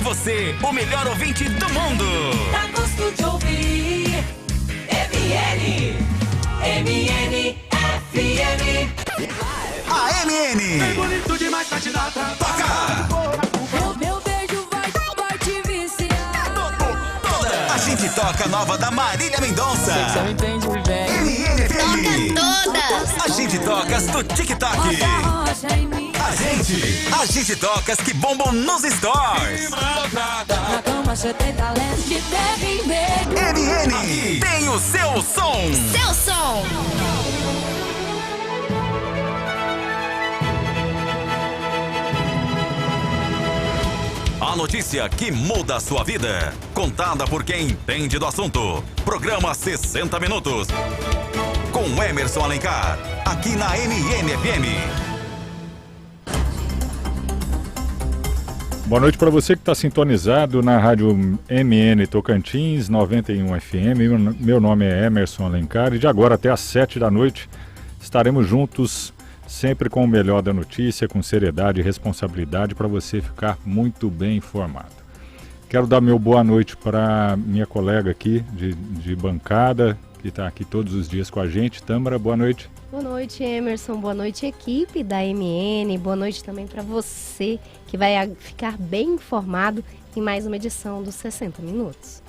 você, o melhor ouvinte do mundo. Dá gosto de ouvir. MN FM. A MN. É bonito demais pra te dar Toca. Meu beijo vai te viciar. A gente toca a nova da Marília Mendonça. MN FM. Todas! A gente toca as do TikTok. Rocha em mim. A gente toca as que bombam nos stores. Na cama você tem talento de derribar. MN. Aqui tem o seu som. Seu som! A notícia que muda a sua vida. Contada por quem entende do assunto. Programa 60 Minutos. Com Emerson Alencar. Aqui na MN-FM. Boa noite para você que está sintonizado na rádio MN Tocantins 91 FM. Meu nome é Emerson Alencar e de agora até às 7 da noite estaremos juntos, sempre com o melhor da notícia, com seriedade e responsabilidade para você ficar muito bem informado. Quero dar meu boa noite para minha colega aqui de bancada, que está aqui todos os dias com a gente. Tâmara, boa noite. Boa noite, Emerson. Boa noite, equipe da MN. Boa noite também para você que vai ficar bem informado em mais uma edição dos 60 Minutos.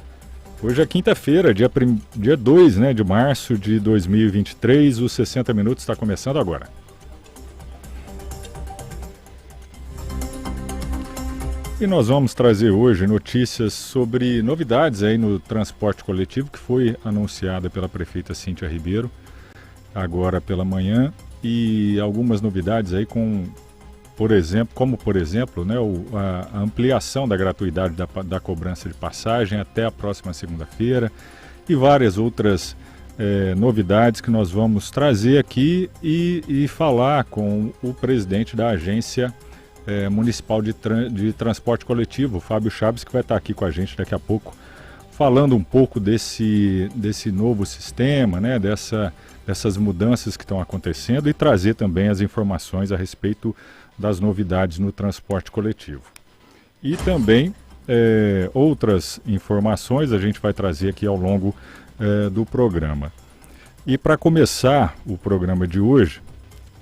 Hoje é quinta-feira, dia 2, de março de 2023. Os 60 Minutos está começando agora. E nós vamos trazer hoje notícias sobre novidades aí no transporte coletivo, que foi anunciada pela prefeita Cíntia Ribeiro agora pela manhã, e algumas novidades aí por exemplo, a ampliação da gratuidade da cobrança de passagem até a próxima segunda-feira e várias outras novidades que nós vamos trazer aqui e falar com o presidente da agência municipal de transporte coletivo, Fábio Chaves, que vai estar aqui com a gente daqui a pouco, falando um pouco desse novo sistema, dessas mudanças que estão acontecendo e trazer também as informações a respeito das novidades no transporte coletivo. E também outras informações a gente vai trazer aqui ao longo do programa. E para começar o programa de hoje,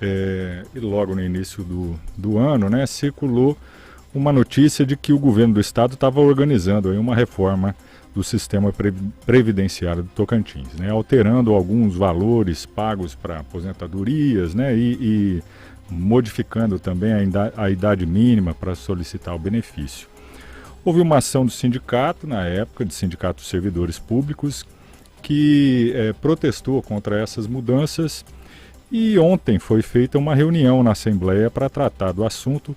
e logo no início do ano, circulou uma notícia de que o governo do estado estava organizando aí uma reforma do sistema previdenciário do Tocantins, alterando alguns valores pagos para aposentadorias, e modificando também a idade mínima para solicitar o benefício. Houve uma ação do sindicato, na época, de Sindicato dos Servidores Públicos, que protestou contra essas mudanças, e ontem foi feita uma reunião na Assembleia para tratar do assunto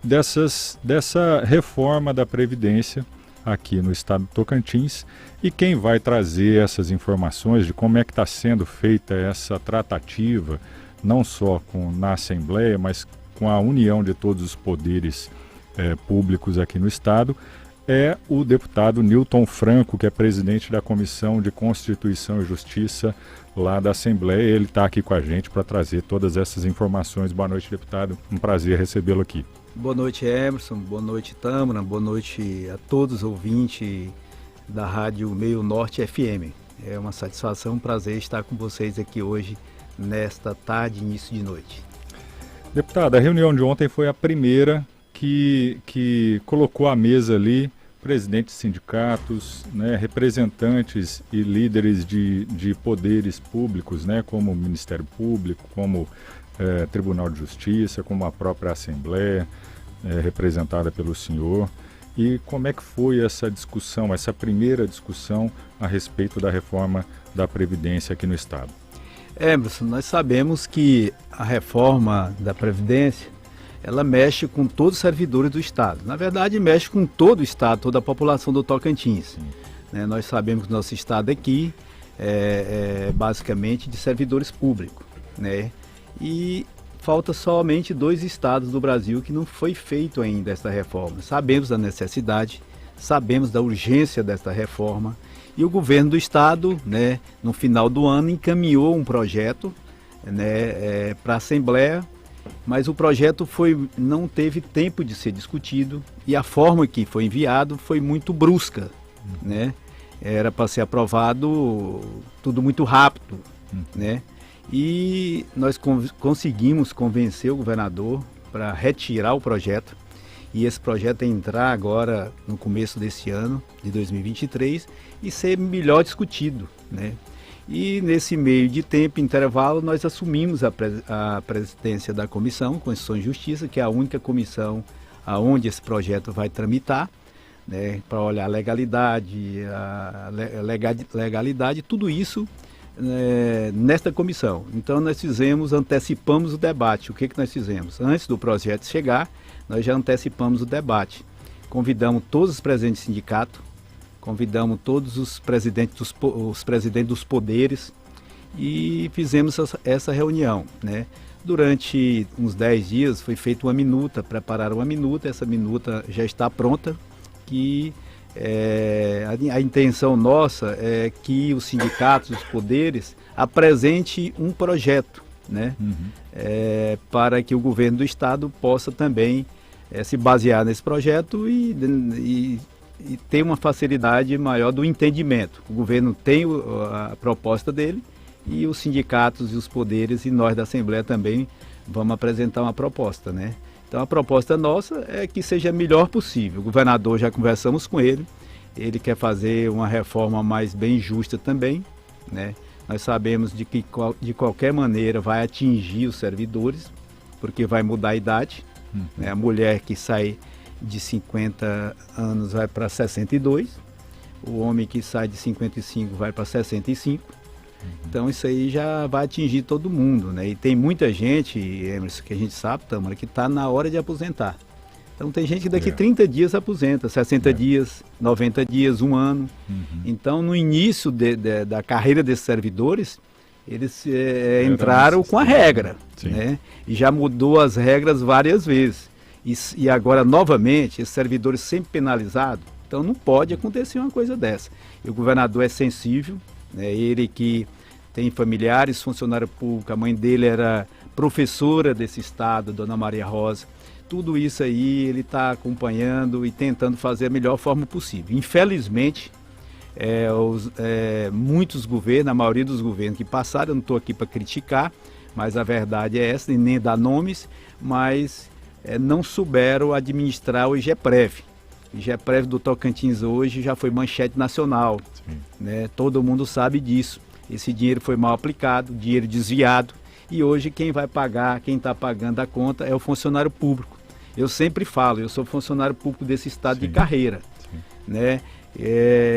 dessa reforma da Previdência aqui no estado do Tocantins, e quem vai trazer essas informações de como é que está sendo feita essa tratativa, não só na Assembleia, mas com a união de todos os poderes públicos aqui no estado, é o deputado Newton Franco, que é presidente da Comissão de Constituição e Justiça lá da Assembleia. Ele está aqui com a gente para trazer todas essas informações. Boa noite, deputado. Um prazer recebê-lo aqui. Boa noite, Emerson. Boa noite, Tâmara. Boa noite a todos os ouvintes da Rádio Meio Norte FM. É uma satisfação, um prazer estar com vocês aqui hoje, nesta tarde, início de noite. Deputado, a reunião de ontem foi a primeira que colocou à mesa ali presidentes de sindicatos, representantes e líderes de poderes públicos, como o Ministério Público, como Tribunal de Justiça, como a própria Assembleia, representada pelo senhor. E como é que foi essa discussão, essa primeira discussão a respeito da reforma da Previdência aqui no estado? Emerson, nós sabemos que a reforma da Previdência, ela mexe com todos os servidores do estado. Na verdade, mexe com todo o estado, toda a população do Tocantins. Nós sabemos que nosso estado aqui é basicamente de servidores públicos, E falta somente 2 estados do Brasil que não foi feito ainda essa reforma. Sabemos da necessidade, sabemos da urgência dessa reforma, e o governo do estado, no final do ano, encaminhou um projeto para a Assembleia, mas o projeto não teve tempo de ser discutido e a forma que foi enviado foi muito brusca, né? Era para ser aprovado tudo muito rápido, né? E nós conseguimos convencer o governador para retirar o projeto, e esse projeto entrar agora no começo desse ano, de 2023, e ser melhor discutido, né? E nesse meio de tempo, intervalo, nós assumimos a presidência da Comissão Constituição e Justiça, que é a única comissão aonde esse projeto vai tramitar, né, para olhar a legalidade, tudo isso nesta comissão. Então nós antecipamos o debate. O que nós fizemos? Antes do projeto chegar, nós já antecipamos o debate. Convidamos todos os presidentes do sindicato, convidamos todos os presidentes dos poderes e fizemos essa reunião, né? Durante uns 10 dias foi feita uma minuta, prepararam uma minuta, essa minuta já está pronta, que a intenção nossa é que os sindicatos, os poderes, apresente um projeto, né? Para que o governo do estado possa também se basear nesse projeto e ter uma facilidade maior do entendimento. O governo tem a proposta dele e os sindicatos e os poderes e nós da Assembleia também vamos apresentar uma proposta, né? Então a proposta nossa é que seja a melhor possível. O governador, já conversamos com ele quer fazer uma reforma mais bem justa também, né? Nós sabemos de que de qualquer maneira vai atingir os servidores, porque vai mudar a idade, né? A mulher que sai de 50 anos vai para 62, o homem que sai de 55 vai para 65, então isso aí já vai atingir todo mundo, né? E tem muita gente, Emerson, que a gente sabe, Tâmara, que está na hora de aposentar. Então tem gente que daqui 30 dias aposenta, 60 dias, 90 dias, um ano. Então no início da carreira desses servidores, eles entraram com a regra, né? E já mudou as regras várias vezes. E agora, novamente, esses servidores sempre penalizados, então não pode acontecer uma coisa dessa. E o governador é sensível, né? Ele que tem familiares, funcionário público, a mãe dele era professora desse estado, Dona Maria Rosa. Tudo isso aí ele está acompanhando e tentando fazer a melhor forma possível. Infelizmente, muitos governos, a maioria dos governos que passaram, eu não estou aqui para criticar, mas a verdade é essa, e nem dar nomes, mas não souberam administrar o IGEPREV. O IGEPREV do Tocantins hoje já foi manchete nacional, né? Todo mundo sabe disso. Esse dinheiro foi mal aplicado, dinheiro desviado, e hoje quem vai pagar, quem está pagando a conta é o funcionário público. Eu sempre falo, eu sou funcionário público desse estado de carreira, né?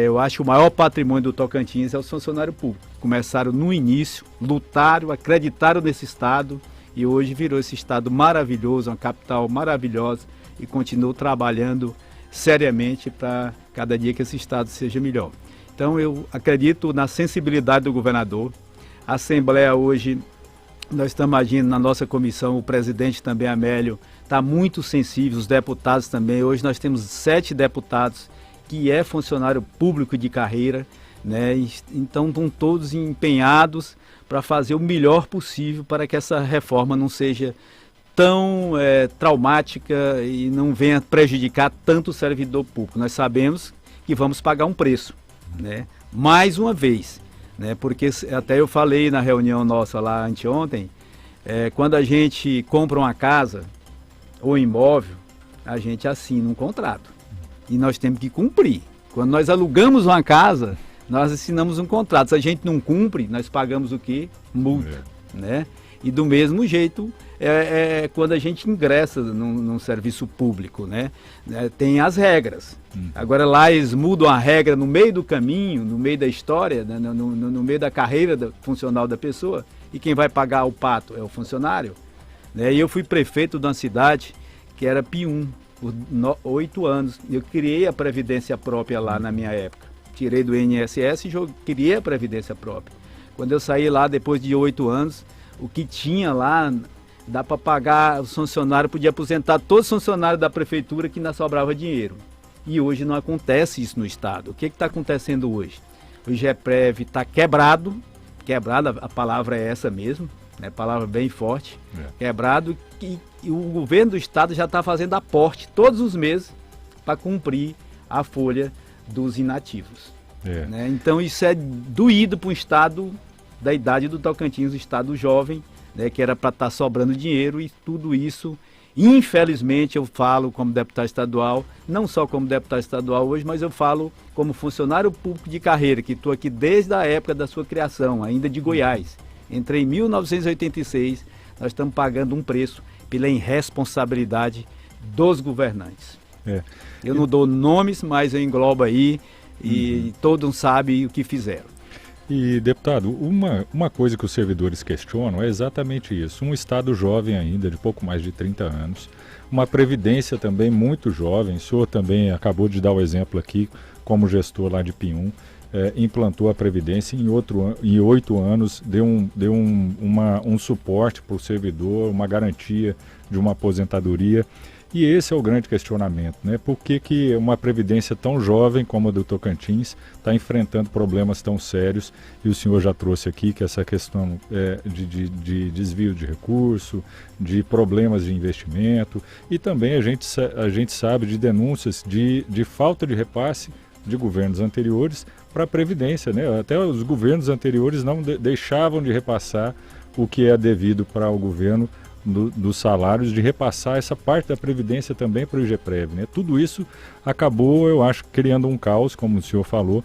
Eu acho que o maior patrimônio do Tocantins é o funcionário público. Começaram no início, lutaram, acreditaram nesse estado, e hoje virou esse estado maravilhoso, uma capital maravilhosa, e continuou trabalhando seriamente para cada dia que esse estado seja melhor. Então eu acredito na sensibilidade do governador. A Assembleia hoje, nós estamos agindo na nossa comissão, o presidente também, Amélio, está muito sensível, os deputados também. Hoje nós temos 7 deputados que é funcionário público de carreira, né? Então estão todos empenhados para fazer o melhor possível para que essa reforma não seja tão traumática e não venha prejudicar tanto o servidor público. Nós sabemos que vamos pagar um preço, né? Mais uma vez, né? Porque até eu falei na reunião nossa lá anteontem, quando a gente compra uma casa ou imóvel, a gente assina um contrato e nós temos que cumprir. Quando nós alugamos uma casa, nós assinamos um contrato. Se a gente não cumpre, nós pagamos o quê? Multa, né? E do mesmo jeito, quando a gente ingressa num serviço público, né? Tem as regras. Agora lá eles mudam a regra no meio do caminho, no meio da história, né? no meio da carreira funcional da pessoa, e quem vai pagar o pato é o funcionário, né? E eu fui prefeito de uma cidade que era Pium, por 8 anos. Eu criei a previdência própria lá na minha época. Tirei do INSS e criei a previdência própria. Quando eu saí lá, depois de 8 anos, o que tinha lá, dá para pagar, os funcionários, podia aposentar todos os funcionários da prefeitura que ainda sobrava dinheiro. E hoje não acontece isso no estado. O que está acontecendo hoje? O IGEPREV está quebrado, a palavra é essa mesmo, né? Palavra bem forte, quebrado, e o governo do estado já está fazendo aporte todos os meses para cumprir a folha dos inativos. Né? Então isso é doído para um estado da idade do Tocantins, o estado jovem, né? Que era para estar sobrando dinheiro, e tudo isso, infelizmente, eu falo como deputado estadual, não só como deputado estadual hoje, mas eu falo como funcionário público de carreira, que estou aqui desde a época da sua criação, ainda de Goiás. Entrei em 1986, nós estamos pagando um preço pela irresponsabilidade dos governantes. Eu não dou nomes, mas eu englobo aí, e todos sabem o que fizeram. E, deputado, uma coisa que os servidores questionam é exatamente isso. Um estado jovem ainda, de pouco mais de 30 anos, uma previdência também muito jovem. O senhor também acabou de dar o exemplo aqui, como gestor lá de Pinhum, implantou a previdência em 8 anos, deu um suporte para o servidor, uma garantia de uma aposentadoria. E esse é o grande questionamento, né? Por que uma previdência tão jovem como a do Tocantins está enfrentando problemas tão sérios? E o senhor já trouxe aqui que essa questão de desvio de recurso, de problemas de investimento, e também a gente sabe de denúncias de falta de repasse de governos anteriores para a Previdência, né? Até os governos anteriores não deixavam de repassar o que é devido para o governo dos salários, de repassar essa parte da Previdência também para o IGPREV, né? Tudo isso acabou, eu acho, criando um caos, como o senhor falou,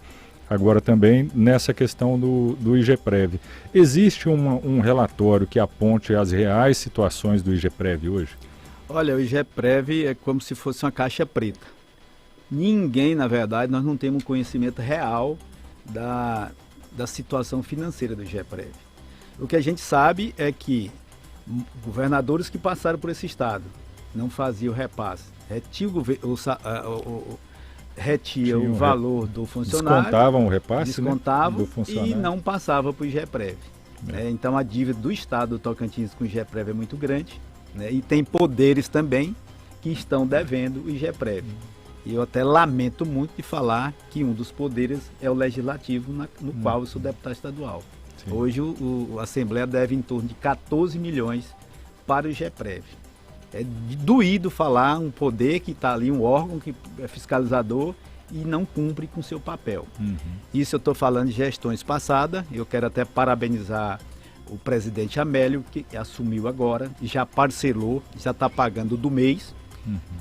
agora também nessa questão do IGPREV. Existe um relatório que aponte as reais situações do IGPREV hoje? Olha, o IGPREV é como se fosse uma caixa preta. Ninguém, na verdade, nós não temos conhecimento real da situação financeira do IGPREV. O que a gente sabe é que governadores que passaram por esse estado não faziam repasse, retia o valor do funcionário, descontavam o repasse, descontavam, né, do funcionário, e não passava para o IGPREV. Então a dívida do estado do Tocantins com o IGPREV é muito grande, né, e tem poderes também que estão devendo o IGPREV. E eu até lamento muito de falar que um dos poderes é o legislativo, no qual eu sou deputado estadual. Sim. Hoje a Assembleia deve em torno de 14 milhões para o IGPREV. É doído falar um poder que está ali, um órgão que é fiscalizador e não cumpre com seu papel. Isso eu estou falando de gestões passadas. Eu quero até parabenizar o presidente Amélio, que assumiu agora, já parcelou, já está pagando do mês,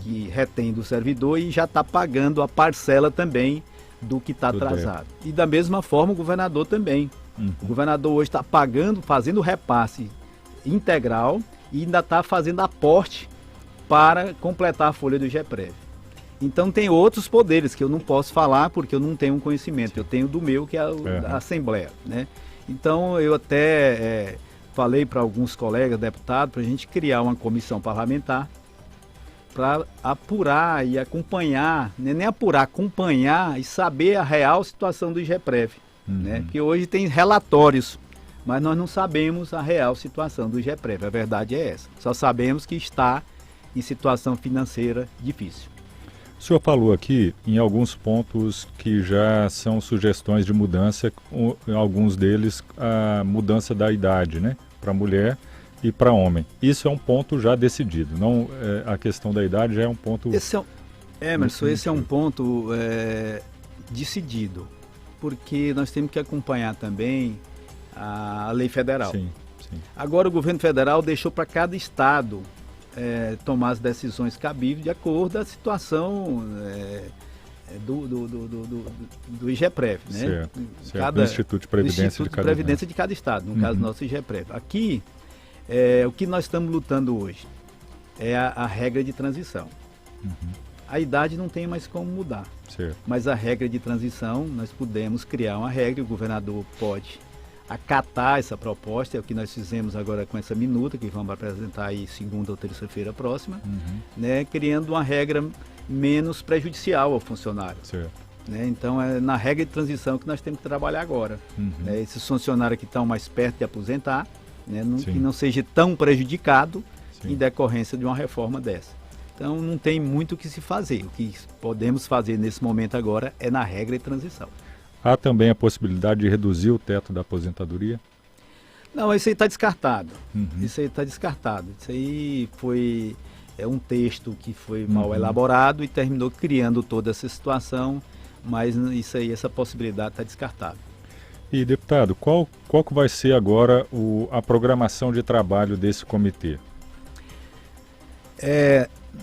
que retém do servidor, e já está pagando a parcela também do que está atrasado. E da mesma forma o governador também. O governador hoje está pagando, fazendo repasse integral, e ainda está fazendo aporte para completar a folha do IGPREV. Então tem outros poderes que eu não posso falar porque eu não tenho um conhecimento. Eu tenho do meu, que é a Assembleia, né? Então eu até falei para alguns colegas deputados para a gente criar uma comissão parlamentar para apurar e acompanhar, nem apurar, acompanhar e saber a real situação do IGPREV. Né? Porque hoje tem relatórios, mas nós não sabemos a real situação do IGPREV. A verdade é essa. Só sabemos que está em situação financeira difícil. O senhor falou aqui em alguns pontos que já são sugestões de mudança, alguns deles a mudança da idade, né, para mulher e para homem. Isso é um ponto já decidido, não a questão da idade já é um ponto... Emerson, esse é um ponto decidido, porque nós temos que acompanhar também a lei federal. Sim. Agora o governo federal deixou para cada estado tomar as decisões cabíveis de acordo com a situação do IGPREV, né? Certo. Do Instituto de Previdência de cada estado, no caso nosso IGPREV. Aqui, o que nós estamos lutando hoje é a regra de transição. A idade não tem mais como mudar, mas a regra de transição, nós podemos criar uma regra, o governador pode acatar essa proposta, é o que nós fizemos agora com essa minuta, que vamos apresentar aí segunda ou terça-feira próxima, né, criando uma regra menos prejudicial ao funcionário. Né? Então é na regra de transição que nós temos que trabalhar agora. Né? Esses funcionários que estão mais perto de aposentar, né, que não seja tão prejudicado em decorrência de uma reforma dessa. Então não tem muito o que se fazer. O que podemos fazer nesse momento agora é na regra de transição. Há também a possibilidade de reduzir o teto da aposentadoria? Não, isso aí está descartado. Uhum. Isso aí está descartado. Isso aí foi um texto que foi mal elaborado e terminou criando toda essa situação, mas isso aí, essa possibilidade está descartada. E, deputado, qual que vai ser agora a programação de trabalho desse comitê?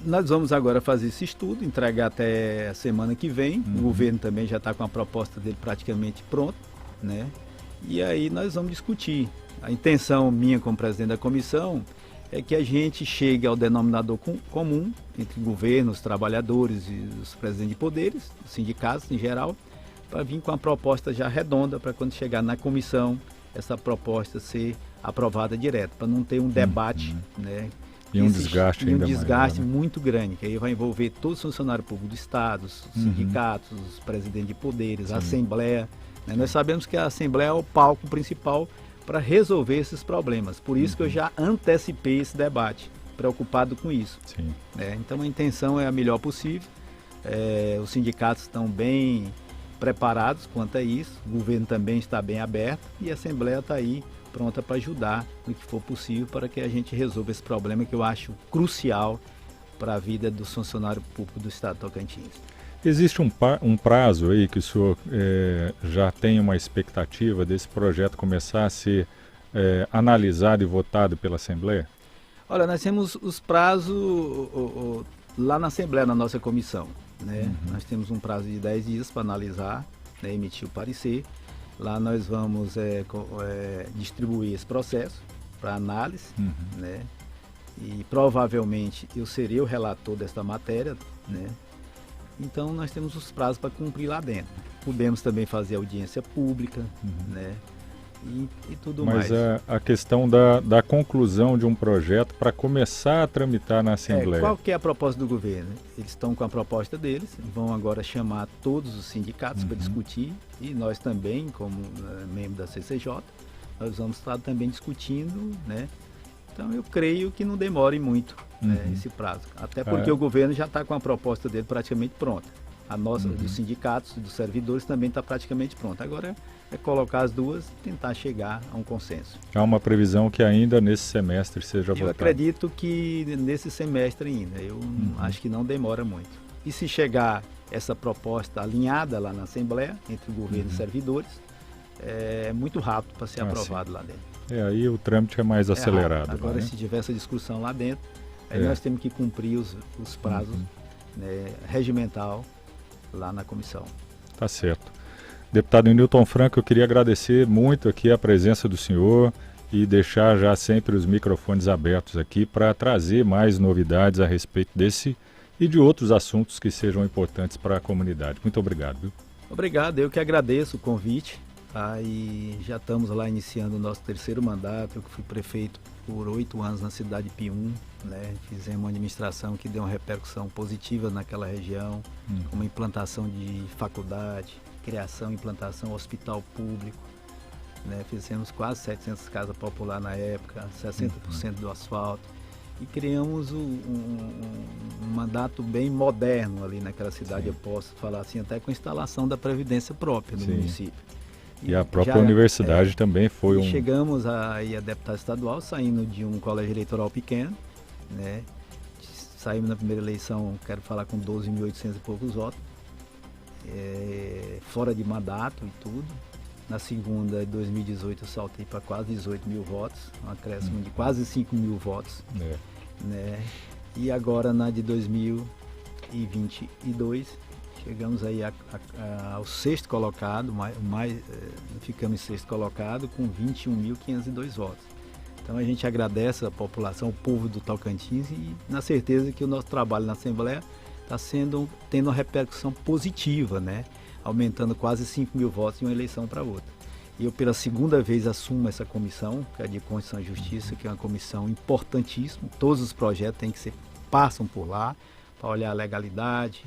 Nós vamos agora fazer esse estudo, entregar até a semana que vem. O governo também já está com a proposta dele praticamente pronta, né? E aí nós vamos discutir. A intenção minha como presidente da comissão é que a gente chegue ao denominador comum entre governo, os trabalhadores e os presidentes de poderes, os sindicatos em geral, para vir com a proposta já redonda, para quando chegar na comissão, essa proposta ser aprovada direto, para não ter um debate, né? E um desgaste ainda maior. Um desgaste maior, né? muito grande, que aí vai envolver todos os funcionários públicos do Estado, os sindicatos, os presidentes de poderes, a Assembleia. Né? Nós sabemos que a Assembleia é o palco principal para resolver esses problemas. Por isso que eu já antecipei esse debate, preocupado com isso. Sim. Então a intenção é a melhor possível. Os sindicatos estão bem preparados quanto a isso, o governo também está bem aberto e a Assembleia está aí pronta para ajudar no que for possível para que a gente resolva esse problema que eu acho crucial para a vida dos funcionários públicos do Estado de Tocantins. Existe um prazo aí que o senhor já tem uma expectativa desse projeto começar a ser analisado e votado pela Assembleia? Olha, nós temos os prazos lá na Assembleia, na nossa comissão. Né? Nós temos um prazo de 10 dias para analisar, né, emitir o parecer. Lá nós vamos distribuir esse processo para análise, né? E provavelmente eu serei o relator desta matéria, né? Então nós temos os prazos para cumprir lá dentro. Podemos também fazer audiência pública, né? E tudo mais. Mas a questão da conclusão de um projeto para começar a tramitar na Assembleia. Qual que é a proposta do governo? Eles estão com a proposta deles, vão agora chamar todos os sindicatos para discutir, e nós também, como membro da CCJ, nós vamos estar também discutindo, né? Então eu creio que não demore muito esse prazo, até porque o governo já está com a proposta dele praticamente pronta. A nossa, dos sindicatos, dos servidores, também está praticamente pronta. Agora é colocar as duas e tentar chegar a um consenso. Há uma previsão que ainda nesse semestre seja votado? Eu acredito que nesse semestre ainda. Eu acho que não demora muito. E se chegar essa proposta alinhada lá na Assembleia, entre o governo e servidores, é muito rápido para ser aprovado lá dentro. Aí o trâmite é mais acelerado. Agora, né? se tiver essa discussão lá dentro, aí nós temos que cumprir os prazos regimental lá na comissão. Tá certo. Deputado Newton Franco, eu queria agradecer muito aqui a presença do senhor e deixar já sempre os microfones abertos aqui para trazer mais novidades a respeito desse e de outros assuntos que sejam importantes para a comunidade. Muito obrigado. Viu? Obrigado, eu que agradeço o convite. E já estamos lá iniciando o nosso terceiro mandato. Eu fui prefeito por 8 anos na cidade de Pium, né? Fizemos uma administração que deu uma repercussão positiva naquela região, com uma implantação de faculdade, criação e implantação hospital público, né? Fizemos quase 700 casas populares na época, 60% do asfalto, e criamos um mandato bem moderno ali naquela cidade. Eu posso falar assim, até com a instalação da Previdência própria no município. E a própria universidade também foi Chegamos aí a deputado estadual, saindo de um colégio eleitoral pequeno, né? Saímos na primeira eleição, quero falar, com 12.800 e poucos votos, fora de mandato e tudo. Na segunda, em 2018, eu saltei para quase 18 mil votos, um acréscimo de quase 5 mil votos. Né? E agora, na de 2022, chegamos aí ao sexto colocado, ficamos em sexto colocado com 21.502 votos. Então a gente agradece a população, o povo do Tocantins, e na certeza que o nosso trabalho na Assembleia está tendo uma repercussão positiva, né? Aumentando quase 5 mil votos de uma eleição para outra. E eu pela segunda vez assumo essa comissão, que é de Constituição e Justiça, que é uma comissão importantíssima. Todos os projetos passam por lá para olhar a legalidade.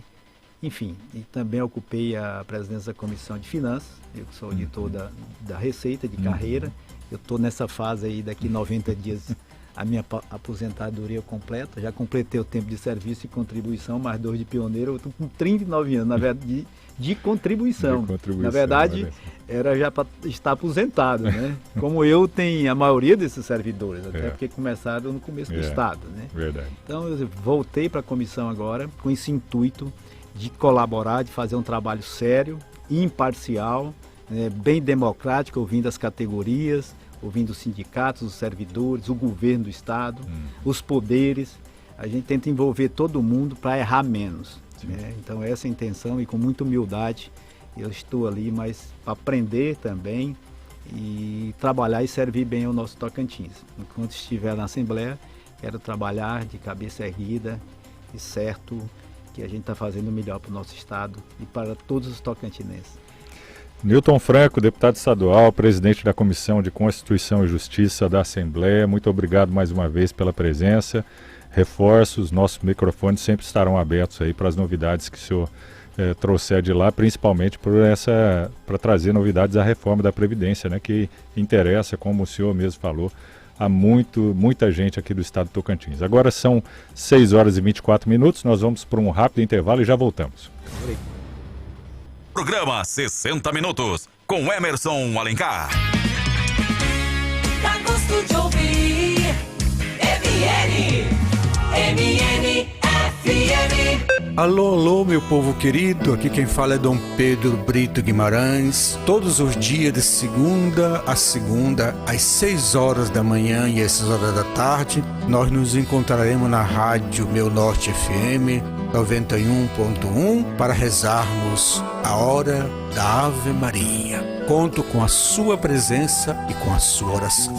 Enfim, e também ocupei a presidência da Comissão de Finanças, eu que sou auditor da Receita de carreira. Eu estou nessa fase aí, daqui 90 dias a minha aposentadoria completa, já completei o tempo de serviço e contribuição, mais 2 de pioneiro, eu estou com 39 anos, na verdade, de contribuição. Na verdade, era já para estar aposentado, né? Como eu tenho a maioria desses servidores, até porque começaram no começo do Estado, né? Verdade. Então eu voltei para a comissão agora com esse intuito de colaborar, de fazer um trabalho sério, imparcial, bem democrático, ouvindo as categorias, ouvindo os sindicatos, os servidores, o governo do Estado, os poderes. A gente tenta envolver todo mundo para errar menos. Né? Então essa é a intenção, e com muita humildade eu estou ali, mas para aprender também e trabalhar e servir bem ao nosso Tocantins. Enquanto estiver na Assembleia, quero trabalhar de cabeça erguida e certo que a gente está fazendo o melhor para o nosso Estado e para todos os tocantinenses. Newton Franco, deputado estadual, presidente da Comissão de Constituição e Justiça da Assembleia, muito obrigado mais uma vez pela presença. Reforço, os nossos microfones sempre estarão abertos aí para as novidades que o senhor trouxer de lá, principalmente para trazer novidades da reforma da Previdência, né, que interessa, como o senhor mesmo falou, a muita gente aqui do estado do Tocantins. Agora são 6 horas e 24 minutos, nós vamos para um rápido intervalo e já voltamos. Programa 60 Minutos, com Emerson Alencar. Dá gosto de ouvir MN FM. Alô, meu povo querido, aqui quem fala é Dom Pedro Brito Guimarães. Todos os dias de segunda a segunda, às 6 horas da manhã e às 6 horas da tarde, nós nos encontraremos na rádio Meu Norte FM 91.1 para rezarmos a hora da Ave Maria. Conto com a sua presença e com a sua oração.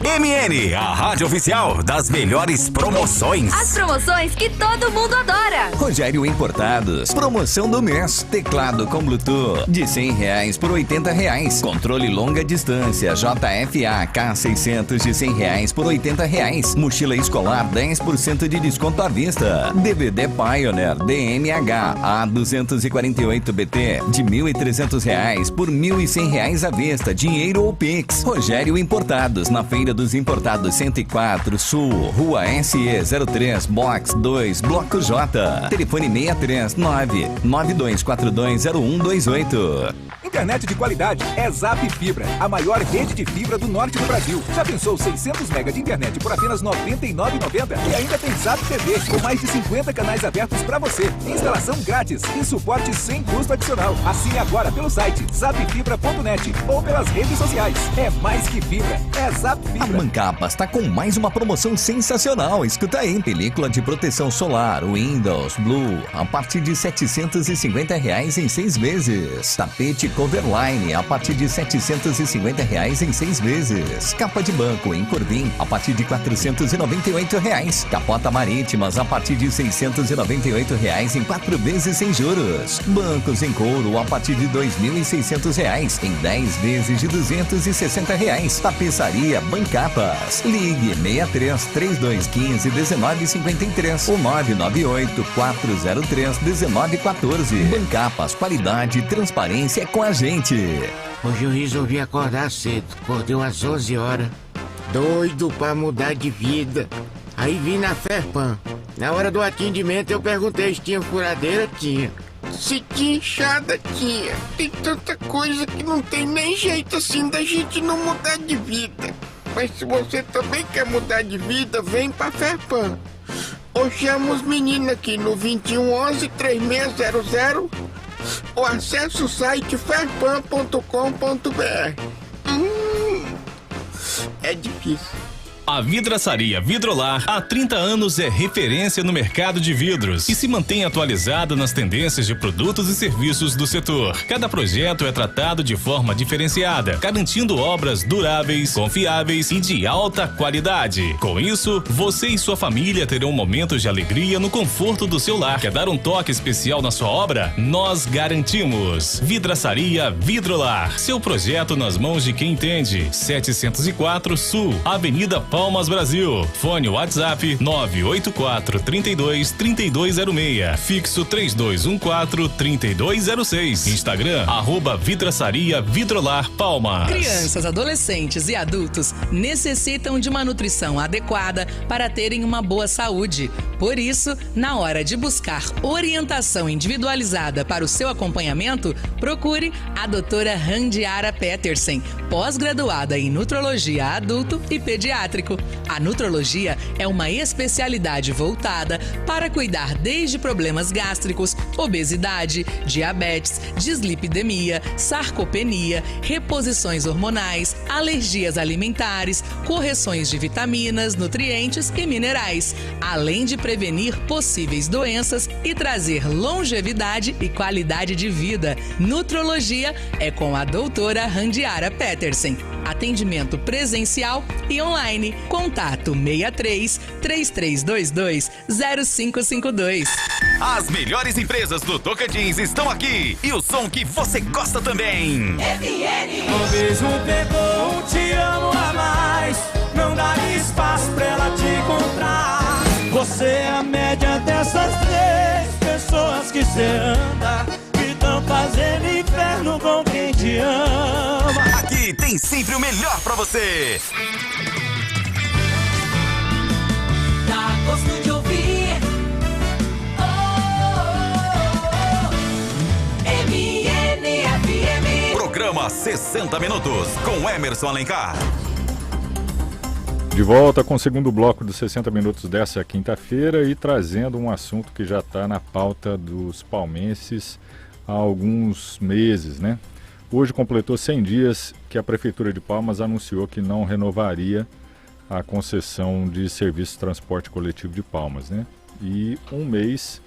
MN, a rádio oficial das melhores promoções. As promoções que todo mundo adora. Rogério Importados, promoção do mês. Teclado com Bluetooth de R$100 por R$80. Controle longa distância JFA K600 de R$100 por R$80. Mochila escolar 10% de desconto à vista. DVD Pioneer DMH A248BT de R$1.300 por R$1.100 à vista. Dinheiro ou Pix. Rogério Importados, na Feira dos Importados 104 Sul, Rua SE 03, Box 2, Bloco J. Telefone 639-92420128. Internet de qualidade é Zap Fibra, a maior rede de fibra do norte do Brasil. Já pensou 600 mega de internet por apenas R$ 99,90? E ainda tem Zap TV, com mais de 50 canais abertos para você. Instalação grátis e suporte sem custo adicional. Assine agora pelo site zapfibra.net ou pelas redes sociais. É mais que fibra, é Zap Fibra. A Mancapas está com mais uma promoção sensacional. Escuta aí. Película de proteção solar Windows Blue a partir de R$750 em 6 vezes. Tapete Coverline a partir de R$750 em 6 vezes. Capa de banco em Corvim a partir de R$498. Capota marítimas a partir de R$698 em 4 vezes sem juros. Bancos em couro a partir de R$2.600 em 10 vezes de R$260. Tapeçaria Bancapas. Ligue 63-3215-1953 ou 998-403-1914. Bancapas, qualidade e transparência é com a gente. Hoje eu resolvi acordar cedo. Acordei umas 11 horas. Doido pra mudar de vida. Aí vim na Ferpan. Na hora do atendimento eu perguntei se tinha furadeira. Tinha. Se tinha enxada, tinha. Tem tanta coisa que não tem nem jeito assim da gente não mudar de vida. Mas se você também quer mudar de vida, vem pra Ferpan. Ou chama os meninos aqui no 2111-3600 ou acesse o site ferpan.com.br. É difícil. A Vidraçaria Vidrolar há 30 anos é referência no mercado de vidros e se mantém atualizada nas tendências de produtos e serviços do setor. Cada projeto é tratado de forma diferenciada, garantindo obras duráveis, confiáveis e de alta qualidade. Com isso, você e sua família terão momentos de alegria no conforto do seu lar. Quer dar um toque especial na sua obra? Nós garantimos. Vidraçaria Vidrolar, seu projeto nas mãos de quem entende. 704 Sul, Avenida Palmas Brasil. Fone WhatsApp 984 32 3206. Fixo 3214 3206. Instagram @Vidraçaria Vidrolar Palmas. Crianças, adolescentes e adultos necessitam de uma nutrição adequada para terem uma boa saúde. Por isso, na hora de buscar orientação individualizada para o seu acompanhamento, procure a doutora Randiara Petersen, pós-graduada em nutrologia adulto e pediátrico. A nutrologia é uma especialidade voltada para cuidar desde problemas gástricos, obesidade, diabetes, dislipidemia, sarcopenia, reposições hormonais, alergias alimentares, correções de vitaminas, nutrientes e minerais, além de prevenir possíveis doenças e trazer longevidade e qualidade de vida. Nutrologia é com a doutora Randiara Petersen. Atendimento presencial e online. Contato 63 3322 0552. As melhores empresas do Tocantins estão aqui e o som que você gosta também. Um beijo pegou, te amo a mais. Não dá espaço pra ela te encontrar. Você é a média dessas três pessoas que cê anda, que tão fazendo inferno com quem te ama. Aqui tem sempre o melhor pra você. Dá gosto de ouvir. MNFM. Programa 60 Minutos com Emerson Alencar. De volta com o segundo bloco dos 60 Minutos dessa quinta-feira e trazendo um assunto que já está na pauta dos palmenses há alguns meses, né? Hoje completou 100 dias que a Prefeitura de Palmas anunciou que não renovaria a concessão de serviço de transporte coletivo de Palmas, né? E um mês,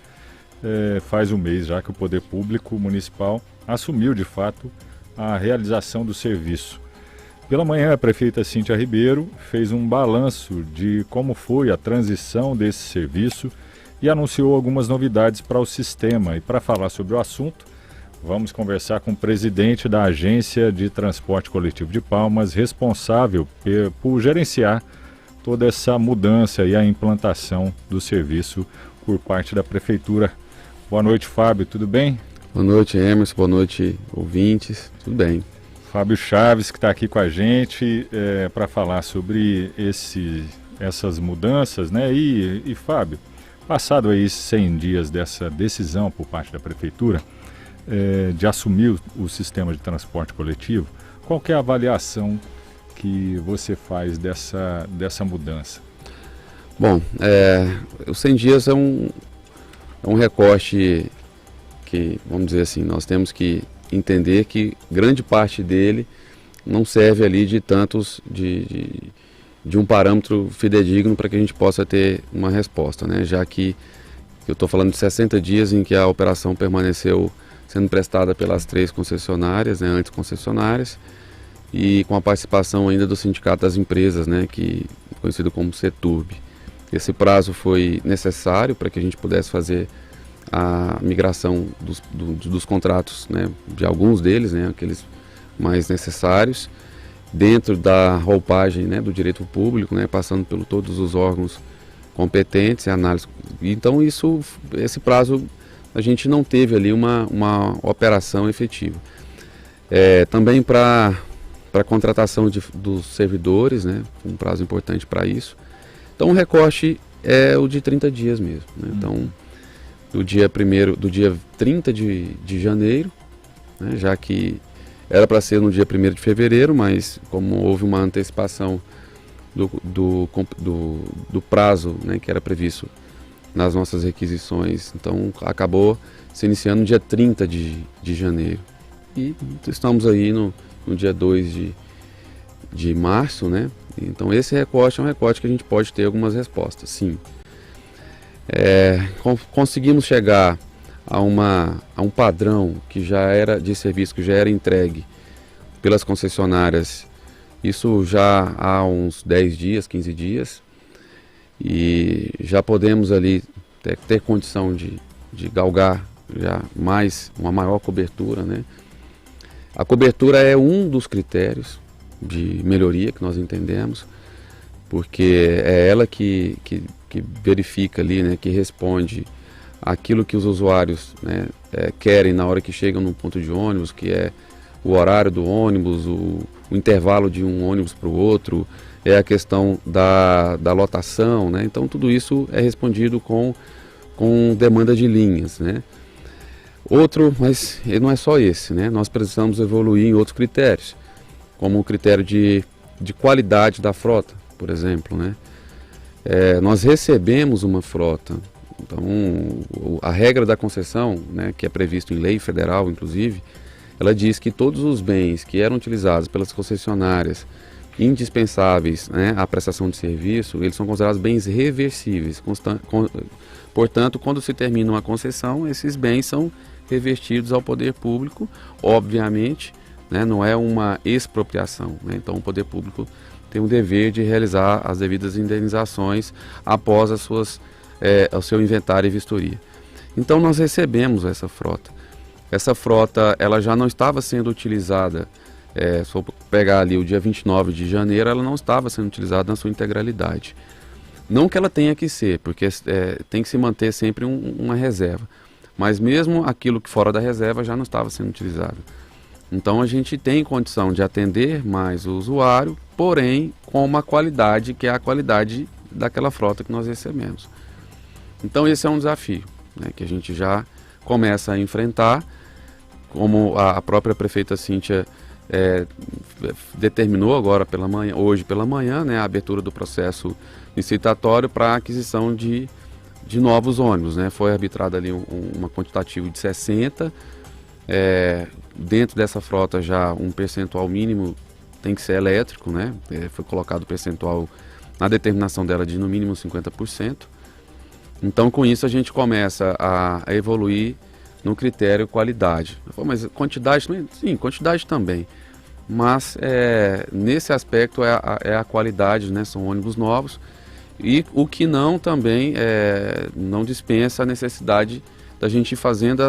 faz um mês já que o Poder Público Municipal assumiu de fato a realização do serviço. Pela manhã, a prefeita Cíntia Ribeiro fez um balanço de como foi a transição desse serviço e anunciou algumas novidades para o sistema. E para falar sobre o assunto, vamos conversar com o presidente da Agência de Transporte Coletivo de Palmas, responsável por gerenciar toda essa mudança e a implantação do serviço por parte da Prefeitura. Boa noite, Fábio, tudo bem? Boa noite, Emerson, boa noite, ouvintes, tudo bem. Fábio Chaves, que está aqui com a gente para falar sobre essas mudanças, né? E Fábio, passado aí 100 dias dessa decisão por parte da Prefeitura de assumir o sistema de transporte coletivo, qual que é a avaliação que você faz dessa mudança? Bom, os 100 dias é um recorte que, vamos dizer assim, nós temos que entender que grande parte dele não serve ali de tantos de um parâmetro fidedigno para que a gente possa ter uma resposta, né? Já que eu estou falando de 60 dias em que a operação permaneceu sendo prestada pelas 3 concessionárias, né, antes concessionárias, e com a participação ainda do Sindicato das Empresas, né, que conhecido como CETURB. Esse prazo foi necessário para que a gente pudesse fazer a migração dos contratos, né, de alguns deles, né, aqueles mais necessários, dentro da roupagem, né, do direito público, né, passando por todos os órgãos competentes e análise. Então esse prazo a gente não teve ali uma operação efetiva. Também para a contratação dos servidores, né, um prazo importante para isso. Então o recorte é o de 30 dias mesmo, né? Então do dia 30 de janeiro, né, já que era para ser no dia 1º de fevereiro, mas como houve uma antecipação do prazo, né, que era previsto nas nossas requisições, então acabou se iniciando no dia 30 de janeiro. E estamos aí no dia 2 de março, né? Então esse recorte é um recorte que a gente pode ter algumas respostas, sim. Conseguimos chegar a um padrão que já era de serviço, que já era entregue pelas concessionárias, isso já há uns 10 dias, 15 dias, e já podemos ali ter condição de galgar já uma maior cobertura, né? A cobertura é um dos critérios de melhoria que nós entendemos. porque é ela que verifica ali, né, que responde aquilo que os usuários, né, querem na hora que chegam no ponto de ônibus, que é o horário do ônibus, o intervalo de um ônibus para o outro, é a questão da lotação, né? Então tudo isso é respondido com demanda de linhas, né? Mas não é só esse, né? Nós precisamos evoluir em outros critérios, como o critério de qualidade da frota, por exemplo, né? Nós recebemos uma frota, então a regra da concessão, né, que é previsto em lei federal, inclusive, ela diz que todos os bens que eram utilizados pelas concessionárias indispensáveis, né, à prestação de serviço, eles são considerados bens reversíveis. Portanto, quando se termina uma concessão, esses bens são revertidos ao poder público, obviamente, né, não é uma expropriação, né? Então o poder público tem o dever de realizar as devidas indenizações após o seu inventário e vistoria. Então nós recebemos essa frota. Essa frota ela já não estava sendo utilizada, se eu pegar ali o dia 29 de janeiro, ela não estava sendo utilizada na sua integralidade. Não que ela tenha que ser, porque tem que se manter sempre uma reserva. Mas mesmo aquilo que fora da reserva já não estava sendo utilizado. Então a gente tem condição de atender mais o usuário, porém com uma qualidade que é a qualidade daquela frota que nós recebemos. Então esse é um desafio, né, que a gente já começa a enfrentar, como a própria prefeita Cíntia determinou agora hoje pela manhã, né, a abertura do processo licitatório para a aquisição de novos ônibus, né? Foi arbitrada ali uma quantitativa de 60, dentro dessa frota já um percentual mínimo tem que ser elétrico, né? Foi colocado o percentual na determinação dela de no mínimo 50%. Então com isso a gente começa a evoluir no critério qualidade. Mas quantidade também? Sim, quantidade também. Mas nesse aspecto é a qualidade, né? São ônibus novos. E o que não também não dispensa a necessidade da gente ir fazendo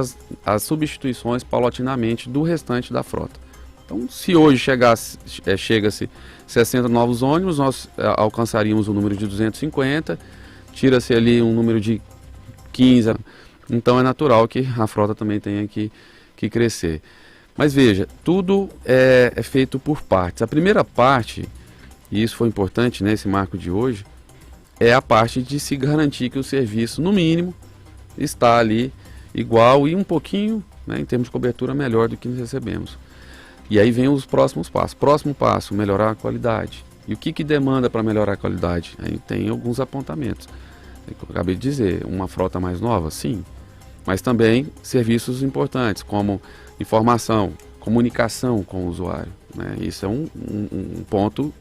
as substituições paulatinamente do restante da frota. Então, se hoje chega-se 60 novos ônibus, nós alcançaríamos o número de 250, tira-se ali um número de 15, então é natural que a frota também tenha que crescer. Mas veja, tudo é feito por partes. A primeira parte, e isso foi importante nesse marco de hoje, é a parte de se garantir que o serviço, no mínimo, está ali igual e um pouquinho, né, em termos de cobertura, melhor do que nós recebemos. E aí vem os próximos passos. Próximo passo, melhorar a qualidade. E o que demanda para melhorar a qualidade? Aí tem alguns apontamentos. Eu acabei de dizer, uma frota mais nova, sim, mas também serviços importantes, como informação, comunicação com o usuário, né? Isso é um ponto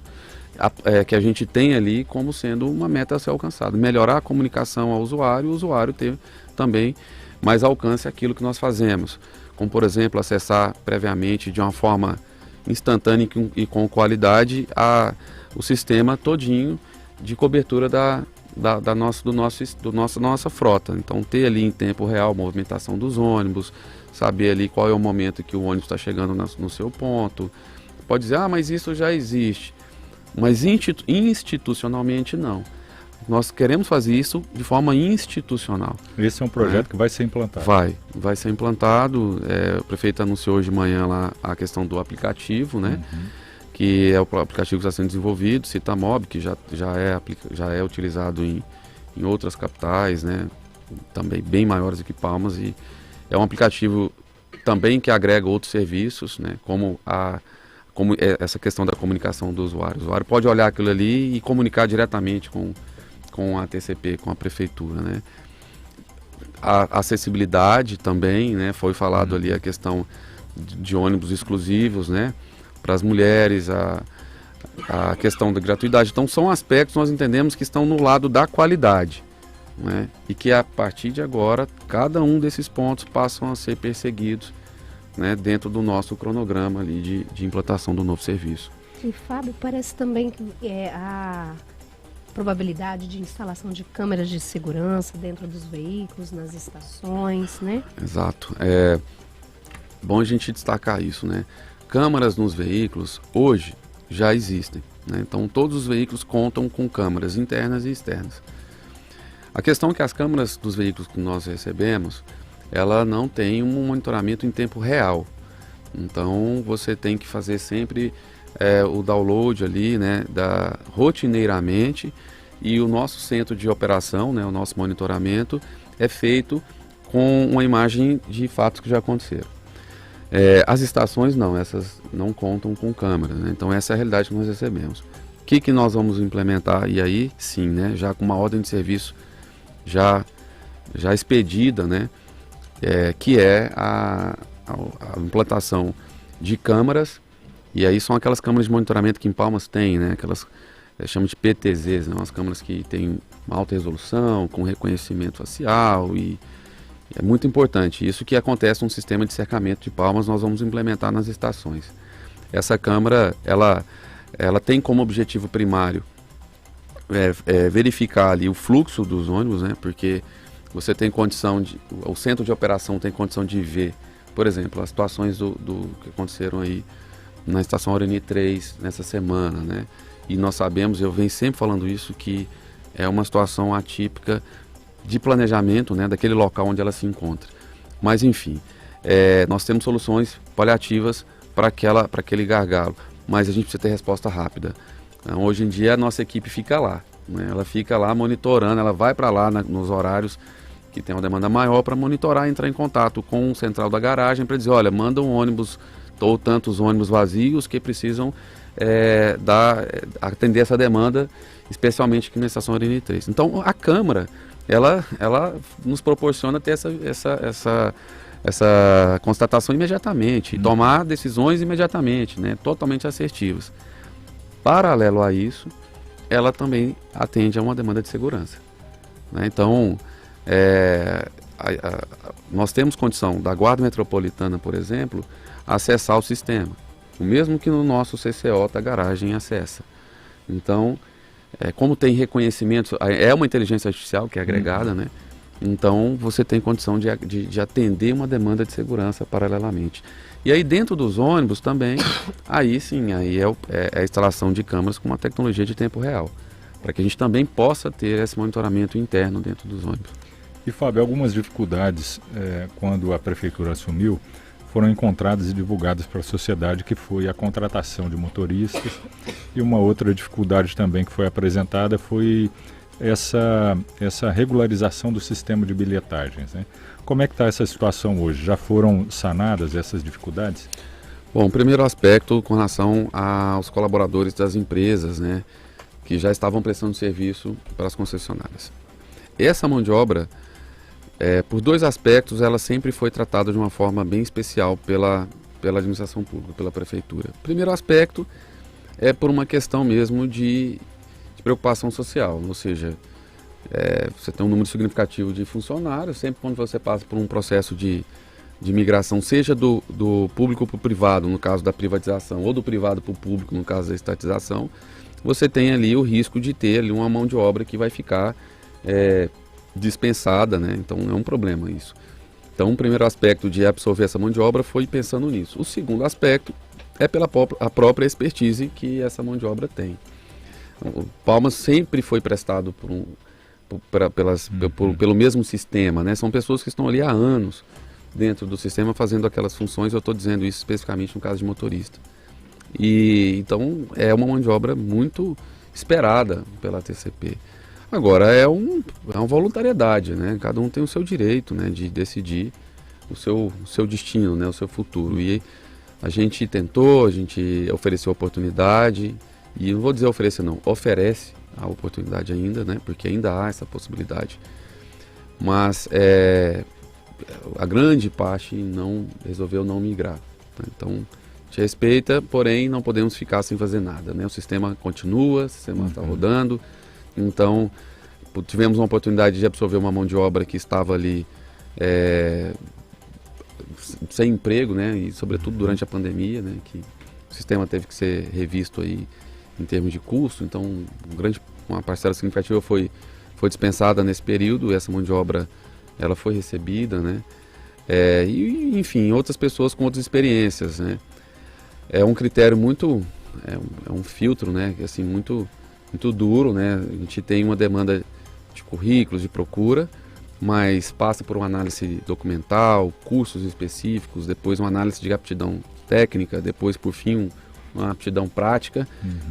que a gente tem ali como sendo uma meta a ser alcançada. Melhorar a comunicação ao usuário, o usuário ter também mais alcance àquilo que nós fazemos. Como, por exemplo, acessar previamente de uma forma instantânea e com qualidade o sistema todinho de cobertura da nossa frota. Então, ter ali em tempo real a movimentação dos ônibus, saber ali qual é o momento que o ônibus está chegando no seu ponto. Pode dizer, mas isso já existe. Mas institucionalmente não. Nós queremos fazer isso de forma institucional. Esse é um projeto que vai ser implantado. Vai ser implantado. O prefeito anunciou hoje de manhã lá a questão do aplicativo, né? Que é o aplicativo que está sendo desenvolvido, Citamob, que já é utilizado em outras capitais, né? Também bem maiores do que Palmas, e é um aplicativo também que agrega outros serviços, né? Como essa questão da comunicação do usuário. O usuário pode olhar aquilo ali e comunicar diretamente com a TCP, com a prefeitura, né? A acessibilidade também, né? Foi falado ali a questão de ônibus exclusivos, né? Para as mulheres, a questão da gratuidade. Então são aspectos que nós entendemos que estão no lado da qualidade, né? E que a partir de agora, cada um desses pontos passam a ser perseguidos, né, dentro do nosso cronograma ali de implantação do novo serviço. E Fábio, parece também que a probabilidade de instalação de câmeras de segurança dentro dos veículos, nas estações, né? Exato. É bom a gente destacar isso, né? Câmeras nos veículos hoje já existem, né? Então todos os veículos contam com câmeras internas e externas. A questão é que as câmeras dos veículos que nós recebemos, ela não tem um monitoramento em tempo real. Então você tem que fazer sempre o download ali, né, rotineiramente, e o nosso centro de operação, né, o nosso monitoramento é feito com uma imagem de fatos que já aconteceram. As estações não, essas não contam com câmera, né? Então essa é a realidade que nós recebemos. O que nós vamos implementar? E aí sim, né, já com uma ordem de serviço já expedida, né, que é a implantação de câmaras. E aí são aquelas câmeras de monitoramento que em Palmas tem, né? Aquelas chamam de PTZs, né? Umas câmeras que têm uma alta resolução, com reconhecimento facial, e é muito importante. Isso que acontece no sistema de cercamento de Palmas, nós vamos implementar nas estações. Essa câmera, ela tem como objetivo primário verificar ali o fluxo dos ônibus, né? Porque você tem condição o centro de operação tem condição de ver, por exemplo, as situações do que aconteceram aí na estação Aureni 3 nessa semana, né? E nós sabemos, eu venho sempre falando isso, que é uma situação atípica de planejamento, né, daquele local onde ela se encontra. Mas enfim, nós temos soluções paliativas para aquele gargalo, mas a gente precisa ter resposta rápida. Então, hoje em dia a nossa equipe fica lá, né? Ela fica lá monitorando, ela vai para lá nos horários que tem uma demanda maior para monitorar, entrar em contato com o central da garagem para dizer, olha, manda um ônibus ou tantos ônibus vazios que precisam atender essa demanda, especialmente aqui na estação Aureni 3. Então a Câmara, ela nos proporciona ter essa constatação imediatamente, tomar decisões imediatamente, né, totalmente assertivas. Paralelo a isso, ela também atende a uma demanda de segurança, né? Então, nós temos condição da Guarda Metropolitana, por exemplo, acessar o sistema, o mesmo que no nosso CCO da garagem acessa. Então, como tem reconhecimento, é uma inteligência artificial que é agregada, né? Então você tem condição de atender uma demanda de segurança paralelamente. E aí dentro dos ônibus também, aí sim, aí é a instalação de câmeras com uma tecnologia de tempo real, para que a gente também possa ter esse monitoramento interno dentro dos ônibus. E Fábio, algumas dificuldades quando a prefeitura assumiu foram encontradas e divulgadas para a sociedade, que foi a contratação de motoristas, e uma outra dificuldade também que foi apresentada foi essa regularização do sistema de bilhetagens, né? Como é que está essa situação hoje? Já foram sanadas essas dificuldades? Bom, primeiro aspecto com relação aos colaboradores das empresas, né, que já estavam prestando serviço para as concessionárias. Essa mão de obra, por dois aspectos, ela sempre foi tratada de uma forma bem especial pela administração pública, pela prefeitura. O primeiro aspecto é por uma questão mesmo de preocupação social, ou seja, você tem um número significativo de funcionários, sempre quando você passa por um processo de migração, seja do público para o privado, no caso da privatização, ou do privado para o público, no caso da estatização, você tem ali o risco de ter ali uma mão de obra que vai ficar dispensada, né? Então é um problema isso. Então o primeiro aspecto de absorver essa mão de obra foi pensando nisso. O segundo aspecto é pela a própria expertise que essa mão de obra tem. O Palmas sempre foi prestado pelo mesmo sistema, né? São pessoas que estão ali há anos dentro do sistema fazendo aquelas funções. Eu estou dizendo isso especificamente no caso de motorista. E então é uma mão de obra muito esperada pela TCP. Agora é uma voluntariedade, né? Cada um tem o seu direito, né, de decidir o seu destino, né, o seu futuro. E a gente tentou, a gente ofereceu oportunidade, e não vou dizer oferecer não, oferece a oportunidade ainda, né, porque ainda há essa possibilidade. Mas a grande parte resolveu não migrar, né? Então a gente respeita, porém não podemos ficar sem fazer nada, né? O sistema continua, o sistema está rodando. Então, tivemos uma oportunidade de absorver uma mão de obra que estava ali sem emprego, né? E sobretudo durante a pandemia, né? Que o sistema teve que ser revisto aí em termos de custo. Então, uma parcela significativa foi dispensada nesse período. Essa mão de obra, ela foi recebida, né? E, enfim, outras pessoas com outras experiências, né? É um critério muito é um filtro, né, assim, muito duro, né? A gente tem uma demanda de currículos, de procura, mas passa por uma análise documental, cursos específicos, depois uma análise de aptidão técnica, depois, por fim, uma aptidão prática,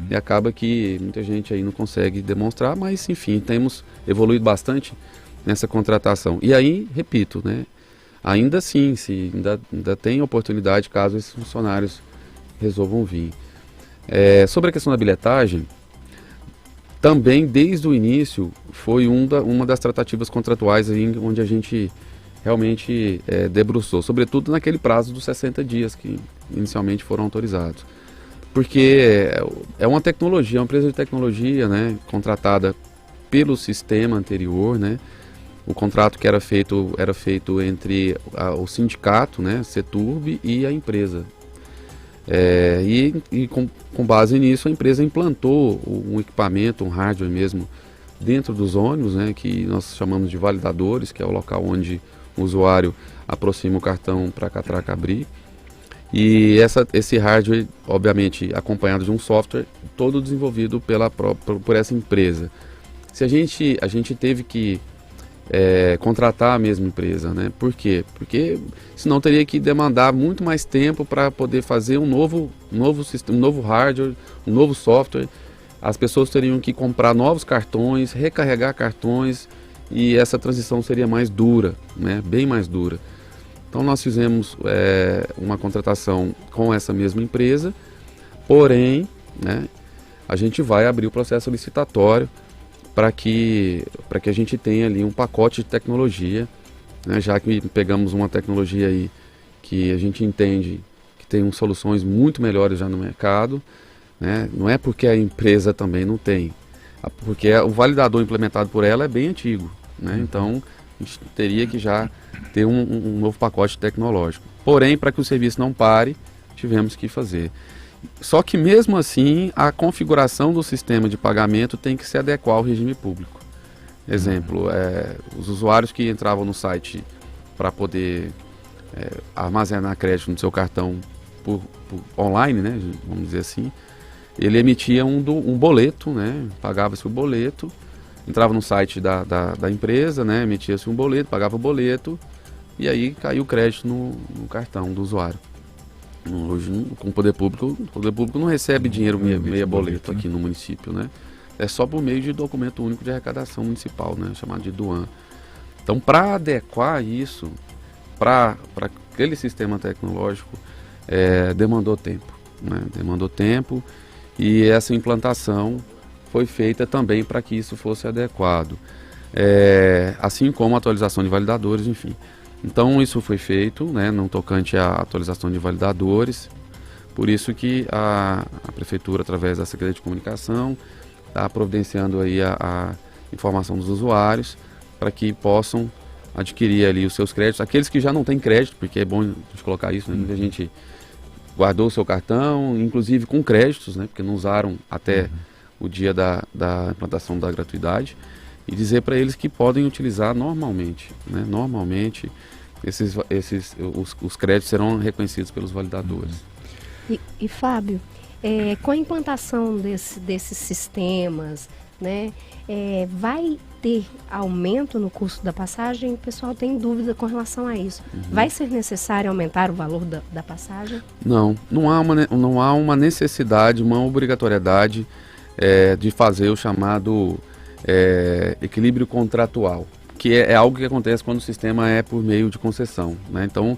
e acaba que muita gente aí não consegue demonstrar, mas, enfim, temos evoluído bastante nessa contratação. E aí, repito, né, ainda assim, ainda tem oportunidade caso esses funcionários resolvam vir. Sobre a questão da bilhetagem, também desde o início foi uma das tratativas contratuais aí onde a gente realmente debruçou, sobretudo naquele prazo dos 60 dias que inicialmente foram autorizados. Porque é uma tecnologia, uma empresa de tecnologia, né, contratada pelo sistema anterior, né. O contrato que era feito entre o sindicato, né, Ceturb, e a empresa. E com base nisso, a empresa implantou um equipamento, um hardware mesmo, dentro dos ônibus, né, que nós chamamos de validadores, que é o local onde o usuário aproxima o cartão para a catraca abrir. E esse hardware, obviamente, acompanhado de um software, todo desenvolvido por essa empresa. A gente teve que contratar a mesma empresa, né? Por quê? Porque senão teria que demandar muito mais tempo para poder fazer um novo sistema, um novo hardware, um novo software. As pessoas teriam que comprar novos cartões, recarregar cartões, e essa transição seria mais dura, né? Bem mais dura. Então nós fizemos uma contratação com essa mesma empresa, porém, né, a gente vai abrir o processo licitatório para que a gente tenha ali um pacote de tecnologia, né, já que pegamos uma tecnologia aí que a gente entende que tem soluções muito melhores já no mercado, né, não é porque a empresa também não tem, porque o validador implementado por ela é bem antigo, né, então a gente teria que já ter um novo pacote tecnológico. Porém, para que o serviço não pare, tivemos que fazer. Só que mesmo assim, a configuração do sistema de pagamento tem que se adequar ao regime público. Exemplo, os usuários que entravam no site para poder armazenar crédito no seu cartão por online, né, vamos dizer assim, ele emitia um boleto, né, pagava-se o boleto, entrava no site da empresa, né, emitia-se um boleto, pagava o boleto, e aí caiu o crédito no cartão do usuário. Hoje, com o poder público não recebe dinheiro meia boleto aqui no município, né? É só por meio de documento único de arrecadação municipal, né, chamado de DUAN. Então, para adequar isso para aquele sistema tecnológico, demandou tempo, né? Demandou tempo, e essa implantação foi feita também para que isso fosse adequado, assim como a atualização de validadores, enfim. Então isso foi feito, né, no tocante à atualização de validadores, por isso que a Prefeitura, através da Secretaria de Comunicação, está providenciando aí a informação dos usuários para que possam adquirir ali os seus créditos, aqueles que já não têm crédito, porque é bom a gente colocar isso, né, muita gente guardou o seu cartão, inclusive com créditos, né, porque não usaram até o dia da implantação da gratuidade, e dizer para eles que podem utilizar normalmente, né? Normalmente os créditos serão reconhecidos pelos validadores. E Fábio, com a implantação desses sistemas, né, vai ter aumento no custo da passagem? O pessoal tem dúvida com relação a isso. Vai ser necessário aumentar o valor da passagem? Não há uma necessidade, uma obrigatoriedade de fazer o chamado equilíbrio contratual, que é algo que acontece quando o sistema é por meio de concessão, né? Então,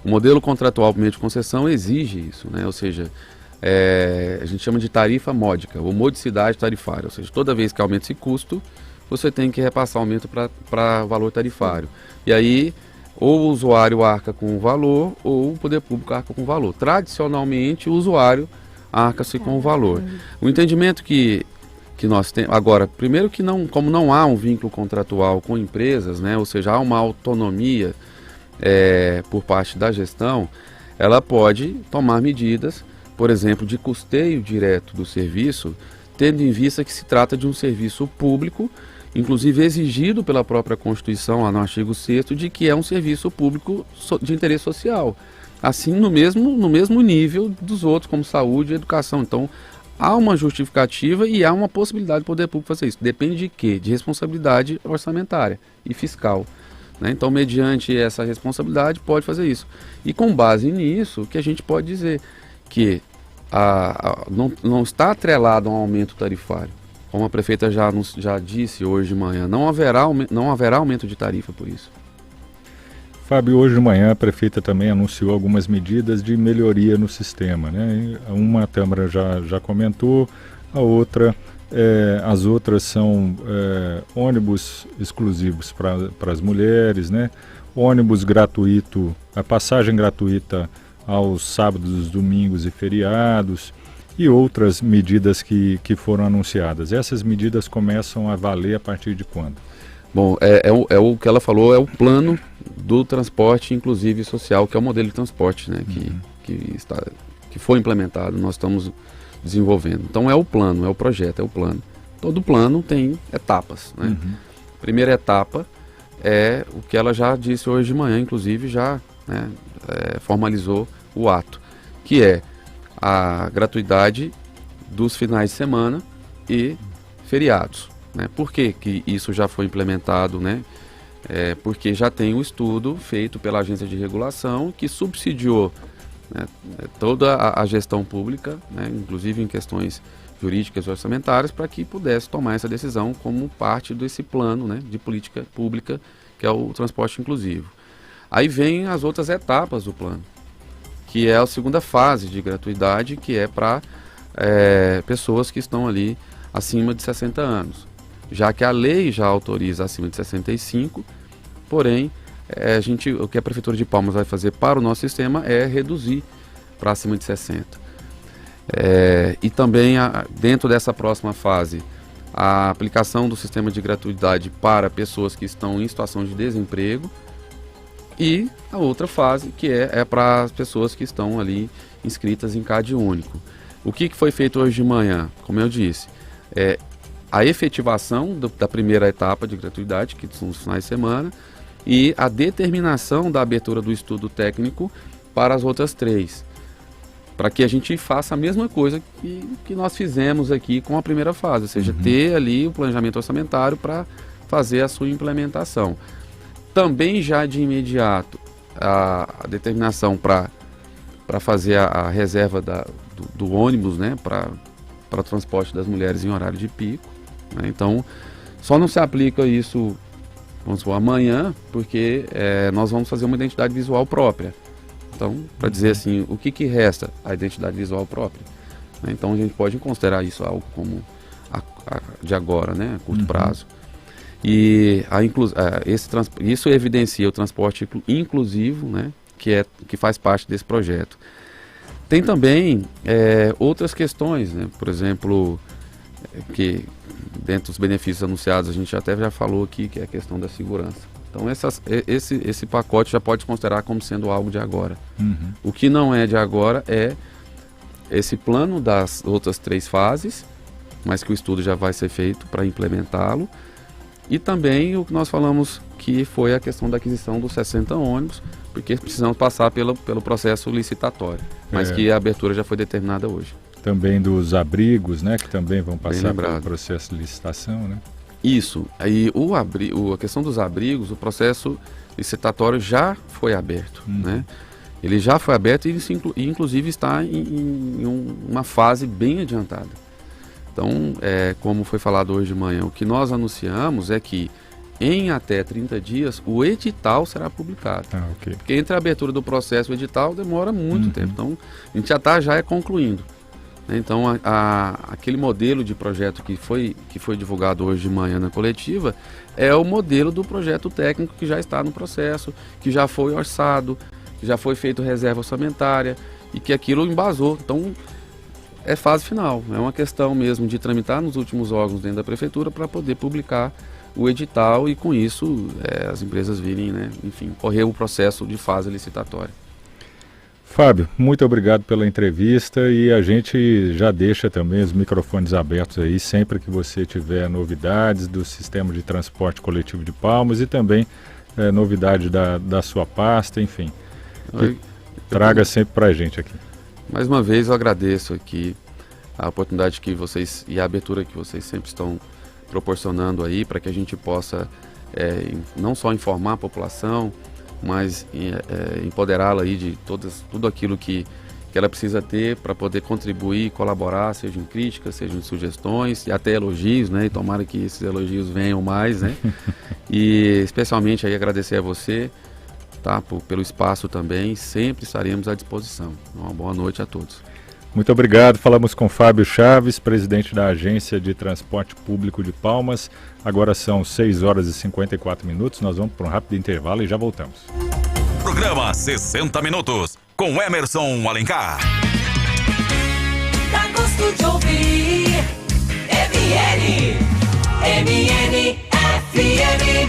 o modelo contratual por meio de concessão exige isso, né? Ou seja, a gente chama de tarifa módica, ou modicidade tarifária, ou seja, toda vez que aumenta esse custo, você tem que repassar aumento para valor tarifário. E aí, ou o usuário arca com o valor, ou o poder público arca com o valor. Tradicionalmente, o usuário arca-se com o valor. O entendimento que nós temos agora, primeiro que como não há um vínculo contratual com empresas, né, ou seja, há uma autonomia por parte da gestão, ela pode tomar medidas, por exemplo, de custeio direto do serviço, tendo em vista que se trata de um serviço público, inclusive exigido pela própria Constituição, lá no artigo 6º, de que é um serviço público de interesse social. assim no mesmo nível dos outros, como saúde e educação. Então, há uma justificativa e há uma possibilidade do poder público fazer isso. Depende de quê? De responsabilidade orçamentária e fiscal. Né? Então, mediante essa responsabilidade, pode fazer isso. E com base nisso, que a gente pode dizer que não está atrelado a um aumento tarifário. Como a prefeita já disse hoje de manhã, não haverá aumento de tarifa por isso. Fábio, hoje de manhã a prefeita também anunciou algumas medidas de melhoria no sistema, né? Uma a Câmara já comentou, as outras são ônibus exclusivos para as mulheres, né? Ônibus gratuito, a passagem gratuita aos sábados, domingos e feriados e outras medidas que foram anunciadas. Essas medidas começam a valer a partir de quando? Bom, o que ela falou é o plano do transporte inclusivo e social, que é o modelo de transporte, né, que foi implementado, nós estamos desenvolvendo. Então é o plano, é o projeto, é o plano. Todo plano tem etapas, né? Primeira etapa é o que ela já disse hoje de manhã, inclusive já formalizou o ato, que é a gratuidade dos finais de semana e feriados. Né? Por que isso já foi implementado? Né? Porque já tem um estudo feito pela agência de regulação que subsidiou, né, toda a gestão pública, né, inclusive em questões jurídicas e orçamentárias, para que pudesse tomar essa decisão como parte desse plano, né, de política pública, que é o transporte inclusivo. Aí vem as outras etapas do plano, que é a segunda fase de gratuidade, que é para pessoas que estão ali acima de 60 anos. Já que a lei já autoriza acima de 65, porém, o que a Prefeitura de Palmas vai fazer para o nosso sistema é reduzir para acima de 60. E também, dentro dessa próxima fase, a aplicação do sistema de gratuidade para pessoas que estão em situação de desemprego. E a outra fase, que é para as pessoas que estão ali inscritas em CAD único. O que foi feito hoje de manhã? Como eu disse, a efetivação da primeira etapa de gratuidade, que são os finais de semana, e a determinação da abertura do estudo técnico para as outras 3. Para que a gente faça a mesma coisa que nós fizemos aqui com a primeira fase, ou seja, ter ali o planejamento orçamentário para fazer a sua implementação. Também já de imediato a determinação para fazer a reserva do ônibus, né, para o transporte das mulheres em horário de pico. Né? Então, só não se aplica isso, vamos supor, amanhã, porque nós vamos fazer uma identidade visual própria. Então, para dizer assim, o que resta? A identidade visual própria. Né? Então, a gente pode considerar isso algo como de agora, né, a curto prazo. E isso evidencia o transporte inclusivo, né, que faz parte desse projeto. Tem também outras questões, né, por exemplo, que dentro dos benefícios anunciados a gente até já falou aqui, que é a questão da segurança. Então esse pacote já pode se considerar como sendo algo de agora. O que não é de agora é esse plano das outras 3 fases, mas que o estudo já vai ser feito para implementá-lo. E também o que nós falamos, que foi a questão da aquisição dos 60 ônibus, porque precisamos passar pelo processo licitatório, mas que a abertura já foi determinada hoje. Também dos abrigos, né, que também vão passar pelo processo de licitação, né? Isso. Aí a questão dos abrigos, o processo licitatório já foi aberto, né? Ele já foi aberto e inclusive está em uma fase bem adiantada. Então, como foi falado hoje de manhã, o que nós anunciamos é que em até 30 dias o edital será publicado. Porque entre a abertura do processo e o edital demora muito tempo. Então, a gente já está concluindo. Então, aquele modelo de projeto que foi divulgado hoje de manhã na coletiva é o modelo do projeto técnico que já está no processo, que já foi orçado, que já foi feito reserva orçamentária e que aquilo embasou. Então, é fase final, é uma questão mesmo de tramitar nos últimos órgãos dentro da prefeitura para poder publicar o edital e com isso as empresas virem, né, enfim, correr o processo de fase licitatória. Fábio, muito obrigado pela entrevista e a gente já deixa também os microfones abertos aí sempre que você tiver novidades do sistema de transporte coletivo de Palmas e também novidade da sua pasta, enfim. Traga sempre pra gente aqui. Mais uma vez eu agradeço aqui a oportunidade que vocês e a abertura que vocês sempre estão proporcionando aí para que a gente possa não só informar a população, mas empoderá-la aí de tudo aquilo que ela precisa ter para poder contribuir e colaborar, sejam críticas, sejam sugestões e até elogios, né? E tomara que esses elogios venham mais, né? E especialmente aí agradecer a você, tá? Pelo espaço também, sempre estaremos à disposição. Uma boa noite a todos. Muito obrigado. Falamos com Fábio Chaves, presidente da Agência de Transporte Público de Palmas. Agora são 6 horas e 54 minutos. Nós vamos para um rápido intervalo e já voltamos. Programa 60 Minutos, com Emerson Alencar. Dá gosto de ouvir MN FM.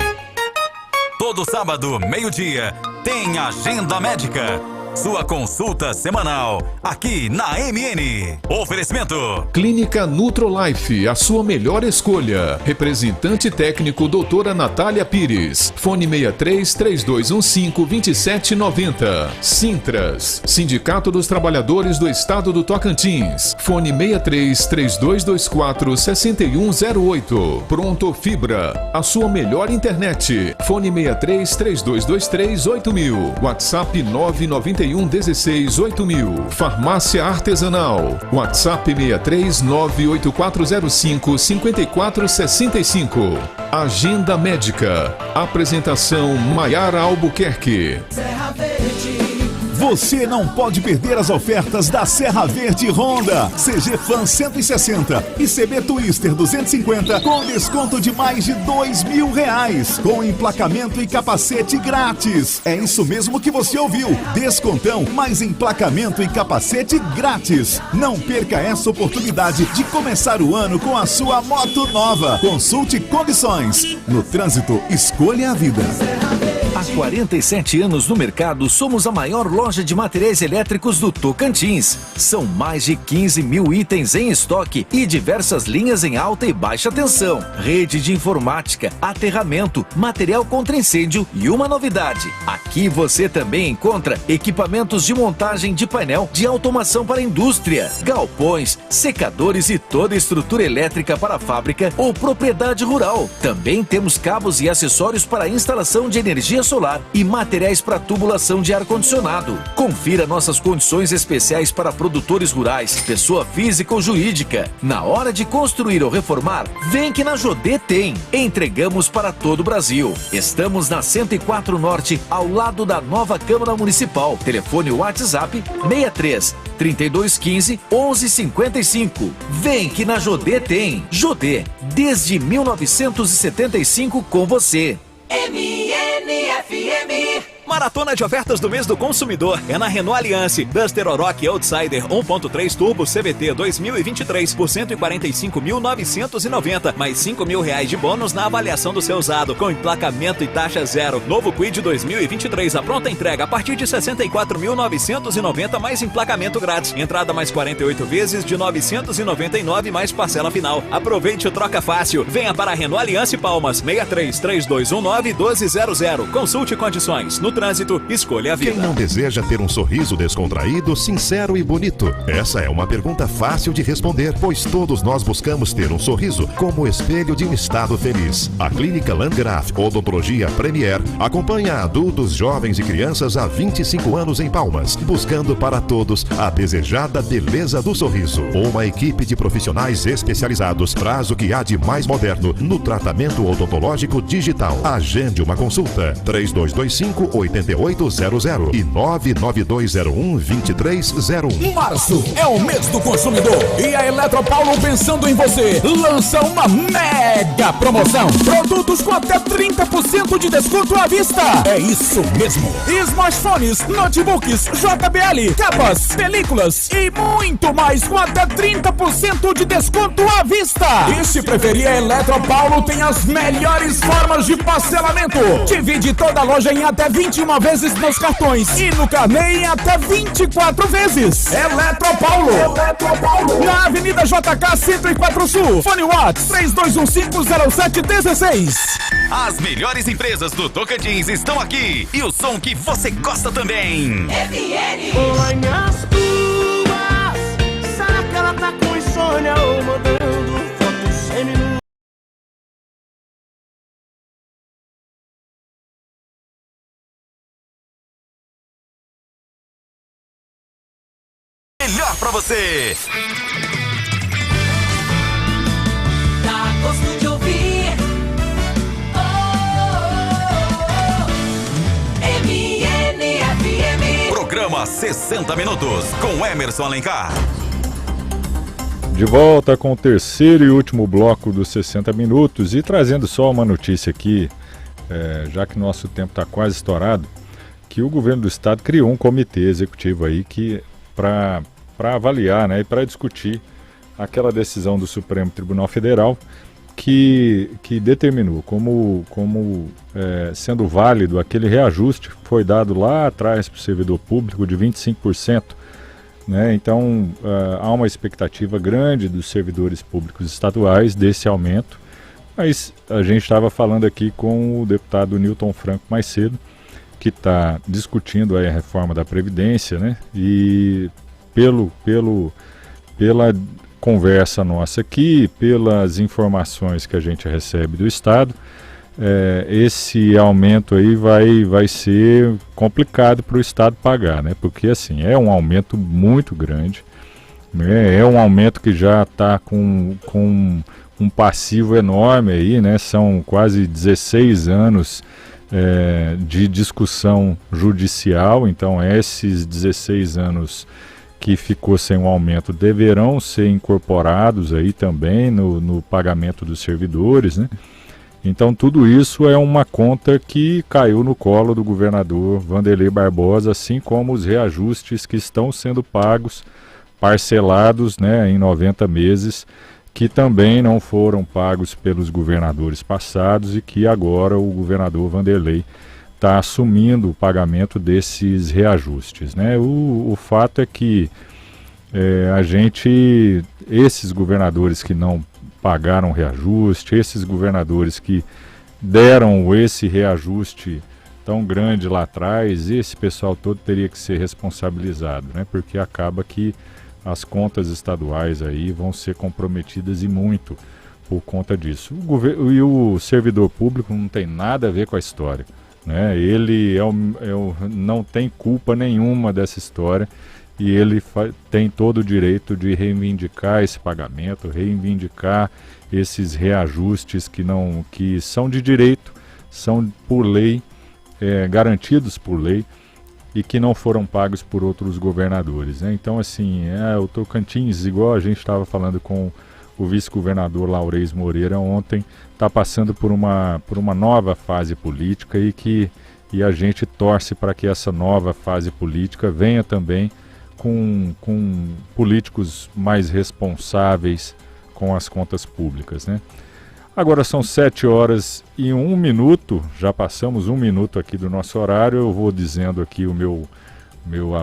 Todo sábado, meio-dia, tem Agenda Médica. Sua consulta semanal, aqui na MN. Oferecimento. Clínica Nutrolife, a sua melhor escolha. Representante técnico, doutora Natália Pires. Fone 63-3215-2790. Sintras, Sindicato dos Trabalhadores do Estado do Tocantins. Fone 63-3224-6108. Pronto Fibra, a sua melhor internet. Fone 63-3223-8000. WhatsApp 991-16-8000. Farmácia Artesanal. WhatsApp 63-98405-5465. Agenda Médica. Apresentação Maiara Albuquerque. Serra Verde. Você não pode perder as ofertas da Serra Verde Honda. CG Fan 160 e CB Twister 250 com desconto de mais de R$2.000, com emplacamento e capacete grátis. É isso mesmo que você ouviu. Descontão mais emplacamento e capacete grátis. Não perca essa oportunidade de começar o ano com a sua moto nova. Consulte condições. No trânsito, escolha a vida. Há 47 anos no mercado, somos a maior loja de materiais elétricos do Tocantins. São mais de 15 mil itens em estoque e diversas linhas em alta e baixa tensão. Rede de informática, aterramento, material contra incêndio e uma novidade. Aqui você também encontra equipamentos de montagem de painel de automação para a indústria, galpões, secadores e toda estrutura elétrica para a fábrica ou propriedade rural. Também temos cabos e acessórios para a instalação de energia solar e materiais para tubulação de ar-condicionado. Confira nossas condições especiais para produtores rurais, pessoa física ou jurídica. Na hora de construir ou reformar, vem que na Jodê tem. Entregamos para todo o Brasil. Estamos na 104 Norte, ao lado da nova Câmara Municipal. Telefone WhatsApp 63-3215-1155. Vem que na Jodê tem. Jodê, desde 1975 com você. MNFM. Maratona de ofertas do mês do consumidor é na Renault Alliance. Duster Oroch Outsider 1.3 Turbo CVT 2023 por R$145.990, mais R$5.000 de bônus na avaliação do seu usado, com emplacamento e taxa zero. Novo Kwid 2023, a pronta entrega a partir de R$64.990, mais emplacamento grátis. Entrada mais 48 vezes de R$999, mais parcela final. Aproveite o troca fácil. Venha para a Renault Alliance Palmas, 63-3219-1200. Consulte condições. No trânsito, escolha a vida. Quem não deseja ter um sorriso descontraído, sincero e bonito? Essa é uma pergunta fácil de responder, pois todos nós buscamos ter um sorriso como espelho de um estado feliz. A Clínica Landgraf Odontologia Premier acompanha adultos, jovens e crianças há 25 anos em Palmas, buscando para todos a desejada beleza do sorriso. Uma equipe de profissionais especializados traz o que há de mais moderno no tratamento odontológico digital. Agende uma consulta 3225-8800 e 99201-2301. Março é o mês do consumidor e a Eletropaulo, pensando em você, lança uma mega promoção. Produtos com até 30% de desconto à vista. É isso mesmo. Smartphones, notebooks, JBL, capas, películas e muito mais com até 30% de desconto à vista. E se preferir, a Eletropaulo tem as melhores formas de parcelamento. Divide toda a loja em até 21 vezes nos cartões e no carnê em até 24 vezes. Eletropaulo. Na Avenida JK 104 Sul. Fone WhatsApp 32150716. As melhores empresas do Tocantins estão aqui e o som que você gosta também. Oi, minhas tuas, será que ela tá com insônia ou mandando fotos semi-nuas? Melhor pra você. Dá gosto de ouvir. MNFM. Programa 60 Minutos com Emerson Alencar. De volta com o terceiro e último bloco dos 60 Minutos e trazendo só uma notícia aqui, já que nosso tempo está quase estourado, que o governo do estado criou um comitê executivo aí que para avaliar, né, e para discutir aquela decisão do Supremo Tribunal Federal que determinou como sendo válido aquele reajuste que foi dado lá atrás para o servidor público de 25%. Né? Então, há uma expectativa grande dos servidores públicos estaduais desse aumento, mas a gente estava falando aqui com o deputado Newton Franco mais cedo, que está discutindo aí a reforma da Previdência, né? E pela conversa nossa aqui, pelas informações que a gente recebe do Estado, esse aumento aí vai ser complicado para o Estado pagar, né? Porque assim, é um aumento muito grande, né? É um aumento que já está com um passivo enorme aí, né? São quase 16 anos de discussão judicial, então esses 16 anos que ficou sem um aumento deverão ser incorporados aí também no pagamento dos servidores, né? Então tudo isso é uma conta que caiu no colo do governador Wanderlei Barbosa, assim como os reajustes que estão sendo pagos, parcelados, né, em 90 meses, que também não foram pagos pelos governadores passados e que agora o governador Wanderlei está assumindo o pagamento desses reajustes, né? O fato é que esses governadores que não pagaram reajuste, esses governadores que deram esse reajuste tão grande lá atrás, esse pessoal todo teria que ser responsabilizado, né? Porque acaba que as contas estaduais aí vão ser comprometidas e muito por conta disso. E o servidor público não tem nada a ver com a história, né? Ele não tem culpa nenhuma dessa história e ele tem todo o direito de reivindicar esse pagamento, reivindicar esses reajustes que são de direito, são por lei, garantidos por lei, e que não foram pagos por outros governadores, né? Então, assim, o Tocantins, igual a gente estava falando com o vice-governador Laurez Moreira ontem, está passando por uma nova fase política e a gente torce para que essa nova fase política venha também com políticos mais responsáveis com as contas públicas, né? Agora são 7 horas e 1 minuto, já passamos 1 minuto aqui do nosso horário. Eu vou dizendo aqui o meu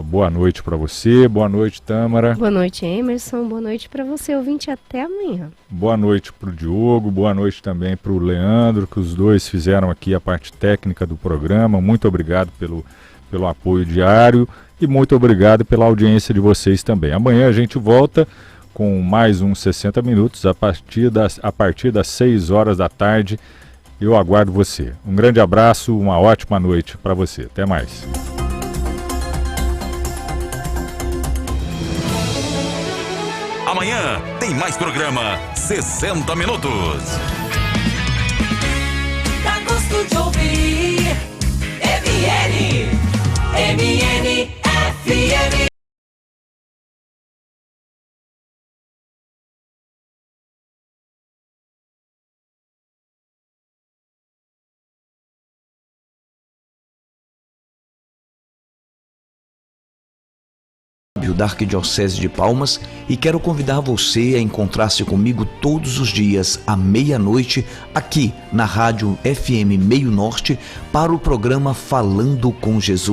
boa noite para você, boa noite, Tâmara. Boa noite, Emerson, boa noite para você, ouvinte, até amanhã. Boa noite para o Diogo, boa noite também para o Leandro, que os dois fizeram aqui a parte técnica do programa. Muito obrigado pelo apoio diário e muito obrigado pela audiência de vocês também. Amanhã a gente volta com mais uns 60 minutos a partir das 6 horas da tarde. Eu aguardo você. Um grande abraço, uma ótima noite para você. Até mais. Amanhã tem mais programa 60 Minutos. Dá gosto de ouvir. MNFM. Da Arquidiocese de Palmas e quero convidar você a encontrar-se comigo todos os dias à meia-noite aqui na Rádio FM Meio Norte para o programa Falando com Jesus.